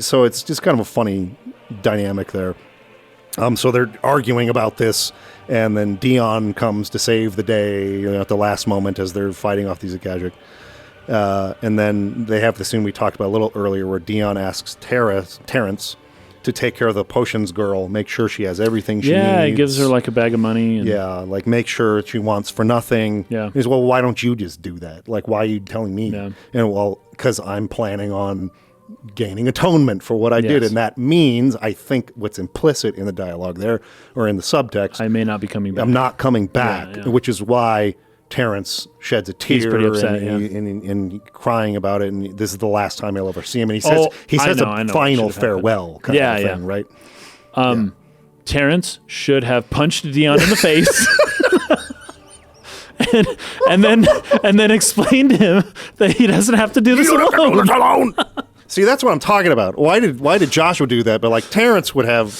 so it's just kind of a funny dynamic there. So they're arguing about this, and then Dion comes to save the day at the last moment as they're fighting off these Akashic. And then they have the scene we talked about a little earlier where Dion asks Terrence to take care of the potions girl, make sure she has everything she needs. Yeah, he gives her like a bag of money. And like make sure she wants for nothing. Yeah. He says, well, why don't you just do that? Like, why are you telling me? Yeah. And well, because I'm planning on gaining atonement for what I did. And that means, I think what's implicit in the dialogue there, or in the subtext, I may not be coming back. I'm not coming back, which is why Terrence sheds a tear. He's pretty upset, and crying about it, and this is the last time he'll ever see him. And he says a final farewell kind of thing, right? Terrence should have punched Dion in the face. and then explained to him that he doesn't have to do this alone. See, that's what I'm talking about. Why did Joshua do that? But like Terrence would have.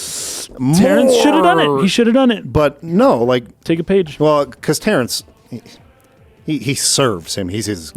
Terrence should have done it. He should have done it. But no, like take a page. Well, because Terrence, he serves him. He's his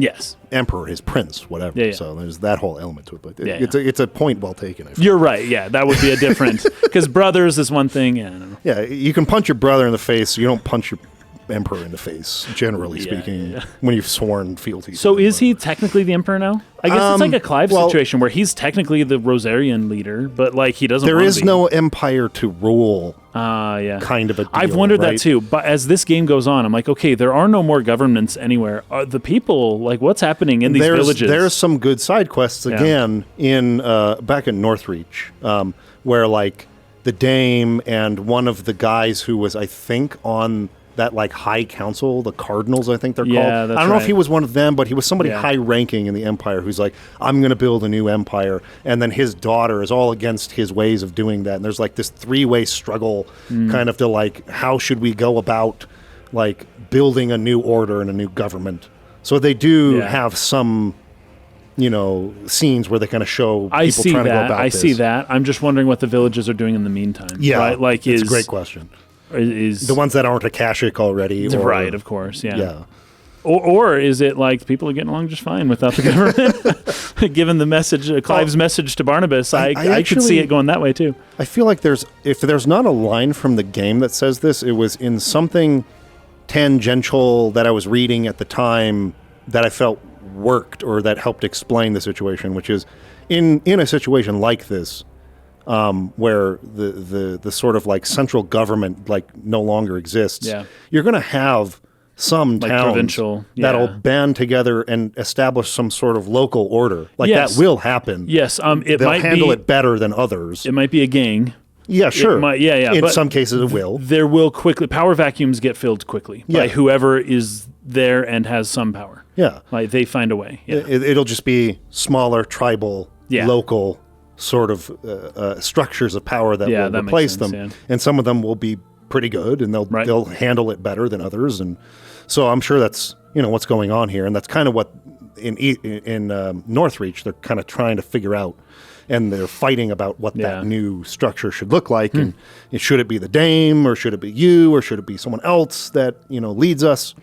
emperor, his prince, whatever. Yeah. So there's that whole element to it. But it's a point well taken. You're right. Yeah, that would be a different because brothers is one thing. Yeah, I don't know. Yeah, you can punch your brother in the face. You don't punch your emperor in the face, generally speaking, when you've sworn fealty. So is he technically the ememperor now? I guess it's like a Clive situation where he's technically the Rosarian leader, but like he doesn't. There is no empire to rule. Kind of a deal, I've wondered that too. But as this game goes on, I'm like, okay, there are no more governments anywhere. Are the people like what's happening in these villages? There's some good side quests again in back in Northreach, where like the dame and one of the guys who was, I think, on that like high council, the cardinals, I think they're Yeah, called. that's I don't know if right. he was one of them, but he was somebody Yeah. high ranking in the empire who's like, I'm going to build a new empire. And then his daughter is all against his ways of doing that. And there's like this 3-way struggle kind of to like, how should we go about like building a new order and a new government? So they do Yeah. have some, scenes where they kind of show people I see trying to go that. about I this. see that. I'm just wondering what the villages are doing in the meantime. Yeah, right? Like it's a great question. Is The ones that aren't Akashic already. Or, right? Of course, yeah. Yeah. Or is it like people are getting along just fine without the government? Given the message, Clive's message to Barnabas, I could actually- see it going that way too. I feel like if there's not a line from the game that says this, it was in something tangential that I was reading at the time that I felt worked or that helped explain the situation, which is in a situation like this, where the sort of like central government like no longer exists, Yeah. you're going to have some Like towns provincial, that'll yeah. band together and establish some sort of local order. Like Yes. that will happen. Yes, it They'll might handle be. it better than others. It might be a gang. Yeah, sure. might- yeah, In but some cases, it will. There will quickly power vacuums get filled quickly by Yeah. whoever is there and has some power. Yeah. Like they find a way. Yeah. It'll just be smaller, tribal, Yeah. local sort of structures of power that Yeah, will that makes replace sense, them. yeah. And some of them will be pretty good, and Right. they'll handle it better than others. And so I'm sure that's what's going on here, and that's kind of what in Northreach they're kind of trying to figure out. And they're fighting about what Yeah. that new structure should look like, and should it be the Dame, or should it be you, or should it be someone else that leads us?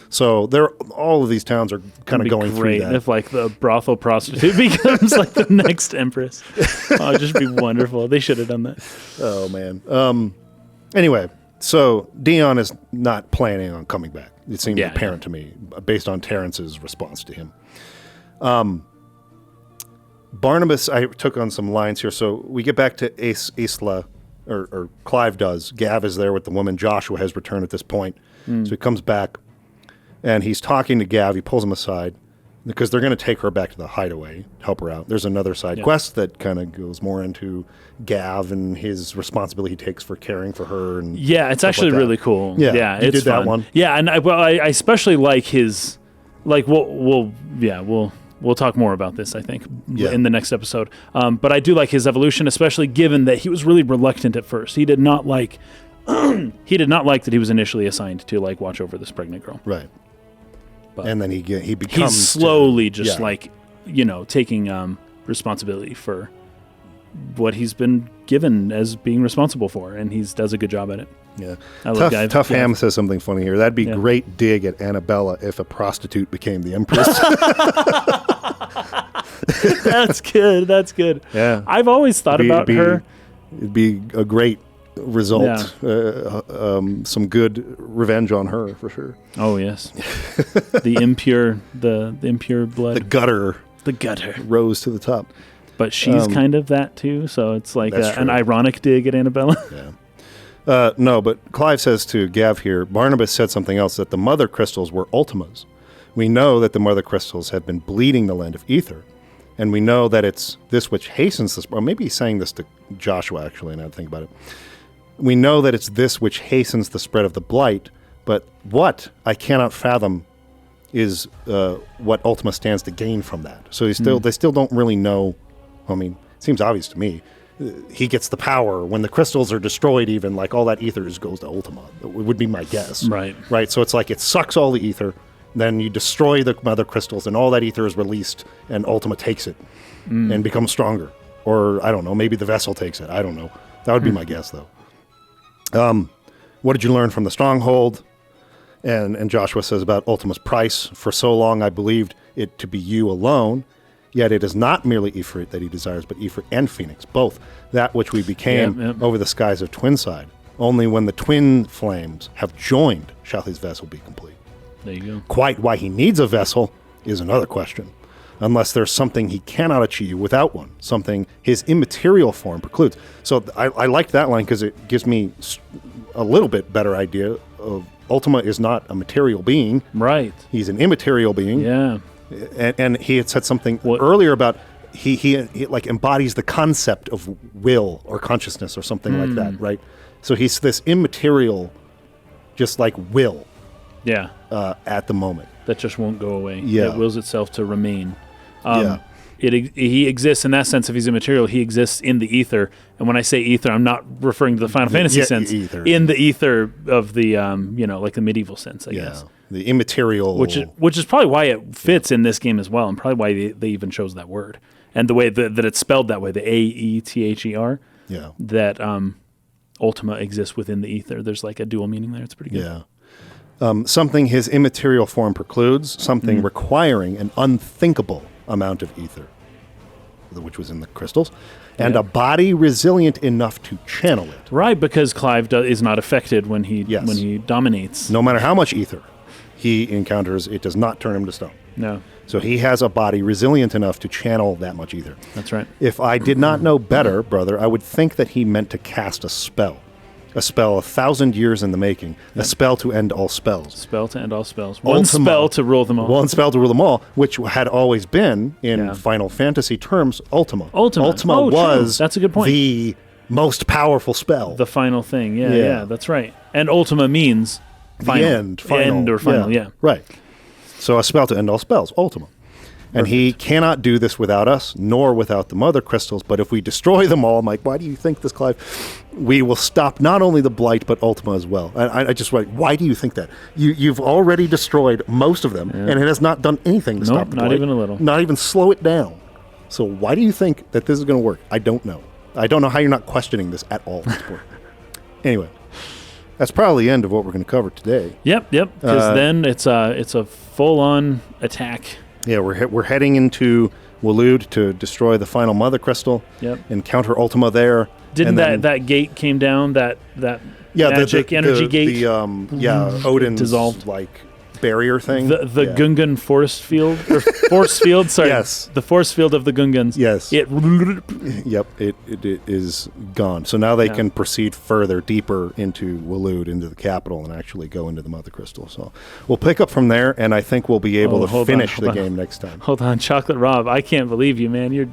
So all of these towns are kind of It'd be going through great that. if like the brothel prostitute becomes like the next empress. Oh, it'd just be wonderful. They should have done that. Oh man. Anyway, so Dion is not planning on coming back. It seemed Yeah, apparent to me based on Terrence's response to him. Barnabas, I took on some lines here. So we get back to Isla, or Clive does. Gav is there with the woman. Joshua has returned at this point. So he comes back, and he's talking to Gav. He pulls him aside because they're going to take her back to the hideaway, help her out. There's another side quest that kind of goes more into Gav and his responsibility he takes for caring for her. And Yeah, it's actually like that. really cool. Yeah, yeah, you it's did that fun. one. Yeah, and I especially like his, like we'll talk more about this I think in the next episode. But I do like his evolution, especially given that he was really reluctant at first. He did not like that he was initially assigned to like watch over this pregnant girl. Right. But And then he becomes He's slowly just yeah. like taking responsibility for what he's been given as being responsible for, and he does a good job at it. Yeah. I love Tough Gav. Ham says something funny here. That'd be Yeah. great dig at Annabella if a prostitute became the empress. That's good. That's good. Yeah. I've always thought about her. It'd be a great result. Some good revenge on her for sure. Oh yes, the impure blood, The gutter the gutter. rose to the top. But she's kind of that too, so it's like That's an true. ironic dig at Annabella. Yeah. No, but Clive says to Gav here, Barnabas said something else, that the mother crystals were ultimas. We know that the mother crystals have been bleeding the land of ether, and we know that it's this which hastens this. Or maybe he's saying this to Joshua, actually, now that I think about it. We know that it's this which hastens the spread of the blight, but what I cannot fathom is what Ultima stands to gain from that. So they still don't really know. I mean, it seems obvious to me. He gets the power when the crystals are destroyed. Even like all that ether goes to Ultima. It would be my guess. Right. Right. So it's like it sucks all the ether. Then you destroy the mother crystals, and all that ether is released, and Ultima takes it and becomes stronger. Or I don't know. Maybe the vessel takes it. I don't know. That would be my guess, though. What did you learn from the stronghold? And Joshua says about Ultima's price. For so long I believed it to be you alone, yet it is not merely Ifrit that he desires, but Ifrit and Phoenix, both. That which we became over the skies of Twinside. Only when the twin flames have joined shall his vessel be complete. There you go. Quite why he needs a vessel is another question. Unless there's something he cannot achieve without one, something his immaterial form precludes. So I like that line because it gives me a little bit better idea of Ultima is not a material being. Right. He's an immaterial being. Yeah. And he had said something earlier about he like embodies the concept of will or consciousness or something like that, right? So he's this immaterial just like will Yeah. at the moment. That just won't go away. Yeah. It wills itself to remain. Yeah. He exists in that sense. If he's immaterial, he exists in the ether. And when I say ether, I'm not referring to the Final Fantasy sense. Ether. In the ether of the like the medieval sense, I guess. The immaterial, which is probably why it fits in this game as well, and probably why they even chose that word and the way that it's spelled that way, the Aether. Yeah. That Ultima exists within the ether. There's like a dual meaning there. It's pretty good. Yeah. Something his immaterial form precludes, something requiring an unthinkable amount of ether, which was in the crystals, and a body resilient enough to channel it. Right, because Clive is not affected when he dominates. No matter how much ether he encounters, it does not turn him to stone. No. So he has a body resilient enough to channel that much ether. That's right. If I did not know better, brother, I would think that he meant to cast a spell. A spell 1,000 years in the making. A spell to end all spells. Spell to end all spells. One spell to rule them all. One spell to rule them all, which had always been, in Final Fantasy terms, Ultima. Ultima was That's a good point. The most powerful spell. The final thing. Yeah, that's right. And Ultima means final. The end. Final. End or final, yeah. Right. So a spell to end all spells, Ultima. And he cannot do this without us, nor without the mother crystals. But if we destroy them all, I'm like, why do you think this, Clive? We will stop not only the Blight, but Ultima as well. I just like, why do you think that? You've already destroyed most of them, and it has not done anything to stop the Blight. Not even a little. Not even slow it down. So why do you think that this is going to work? I don't know. I don't know how you're not questioning this at all at this point. Anyway, that's probably the end of what we're going to cover today. Yep. Because then it's a full-on attack. Yeah, we're heading into Waloed to destroy the final mother crystal. Yep. Encounter Ultima there. Didn't that gate came down? That magic energy gate. Odin's dissolved barrier thing. The Gungan force field. Sorry. Yes. The force field of the Gungans. Yes. It is gone. So now they can proceed further, deeper into Waloed, into the capital, and actually go into the Mother Crystal. So we'll pick up from there, and I think we'll be able to finish the game next time. Hold on, Chocolate Rob. I can't believe you, man. You're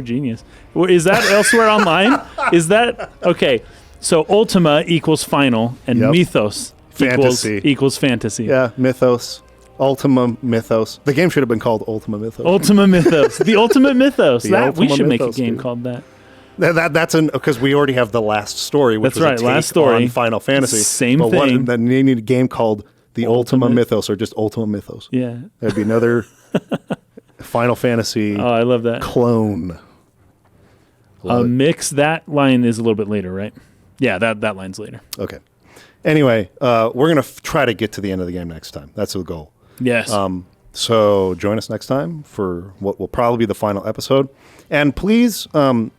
genius. Is that elsewhere online? Is that okay? So Ultima equals final, and Mythos equals fantasy. Yeah, Mythos. Ultima Mythos. The game should have been called Ultima Mythos. Ultima Mythos. The Ultimate Mythos. We should make a Mythos, game dude. called that. That's because we already have the last story, which That's was right, a take last story. on Final Fantasy. Same but thing. Then you need a game called the Ultima Mythos, or just Ultima Mythos. Yeah. That'd be another Final Fantasy Oh, I love that. clone. Mix, that line is a little bit later, right? Yeah, that line's later. Okay. Anyway, we're going to try to get to the end of the game next time. That's the goal. Yes. So join us next time for what will probably be the final episode. And please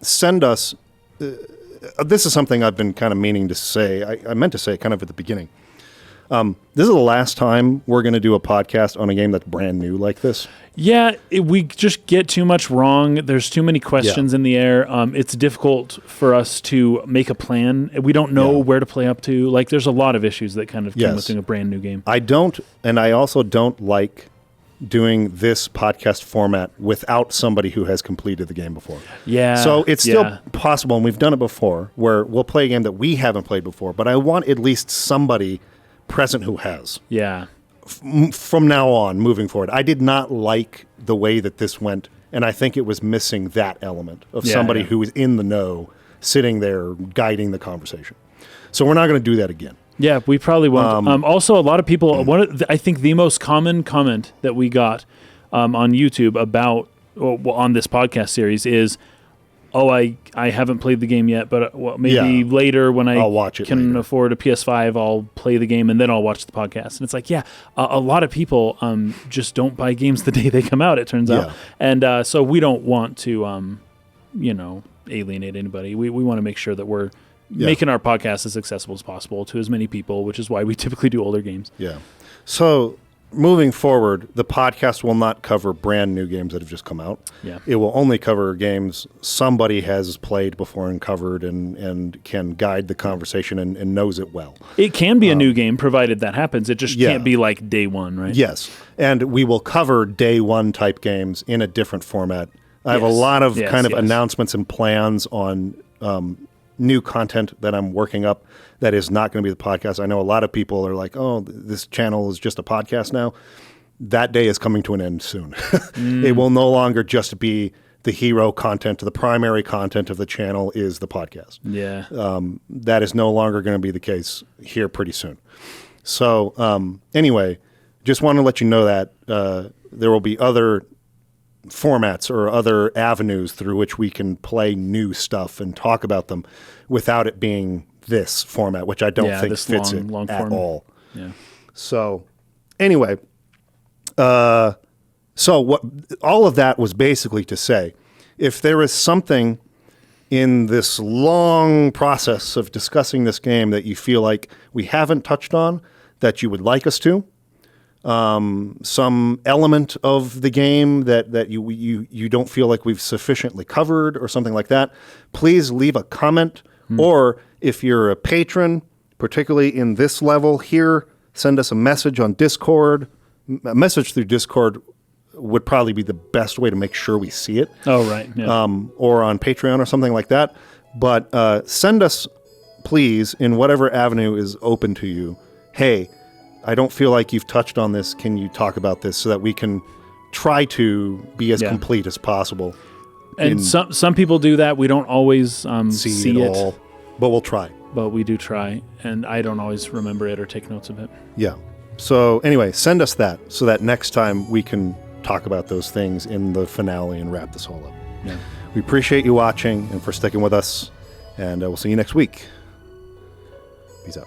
send us... this is something I've been kind of meaning to say. I meant to say it kind of at the beginning. This is the last time we're going to do a podcast on a game that's brand new like this. Yeah, we just get too much wrong. There's too many questions in the air. It's difficult for us to make a plan. We don't know where to play up to. Like, there's a lot of issues that kind of come with doing a brand new game. I also don't like doing this podcast format without somebody who has completed the game before. Yeah. So it's still possible, and we've done it before, where we'll play a game that we haven't played before, but I want at least somebody present who has. Yeah. From now on, moving forward. I did not like the way that this went, and I think it was missing that element of somebody who is in the know, sitting there guiding the conversation. So we're not going to do that again. Yeah, we probably won't. Also, a lot of people, I think the most common comment that we got on YouTube about, on this podcast series is, I haven't played the game yet, but maybe later when I can afford a PS5, I'll play the game and then I'll watch the podcast. And it's like, a lot of people just don't buy games the day they come out, it turns out. And so we don't want to, alienate anybody. We want to make sure that we're making our podcast as accessible as possible to as many people, which is why we typically do older games. Yeah. So moving forward, the podcast will not cover brand new games that have just come out. Yeah. It will only cover games somebody has played before and covered and can guide the conversation and knows it well. It can be a new game, provided that happens. It just can't be like day one, right? Yes. And we will cover day one type games in a different format. I have a lot of announcements and plans on new content that I'm working up that is not going to be the podcast. I know a lot of people are like, oh, this channel is just a podcast now. That day is coming to an end soon. It will no longer just be the hero content. The primary content of the channel is the podcast. Yeah. That is no longer going to be the case here pretty soon. So anyway, just want to let you know that there will be other formats or other avenues through which we can play new stuff and talk about them without it being this format, which I don't think fits it at all. Yeah. So anyway, so what all of that was basically to say, if there is something in this long process of discussing this game that you feel like we haven't touched on that you would like us to, some element of the game that you don't feel like we've sufficiently covered or something like that, please leave a comment. Or if you're a patron, particularly in this level here, send us a message on Discord. A message through Discord would probably be the best way to make sure we see it. Oh, right. Yeah. Or on Patreon or something like that. But send us, please, in whatever avenue is open to you, hey, I don't feel like you've touched on this. Can you talk about this so that we can try to be as complete as possible? And some people do that. We don't always see it all, but we'll try. But we do try, and I don't always remember it or take notes of it. Yeah. So anyway, send us that so that next time we can talk about those things in the finale and wrap this all up. Yeah. We appreciate you watching and for sticking with us, and we'll see you next week. Peace out.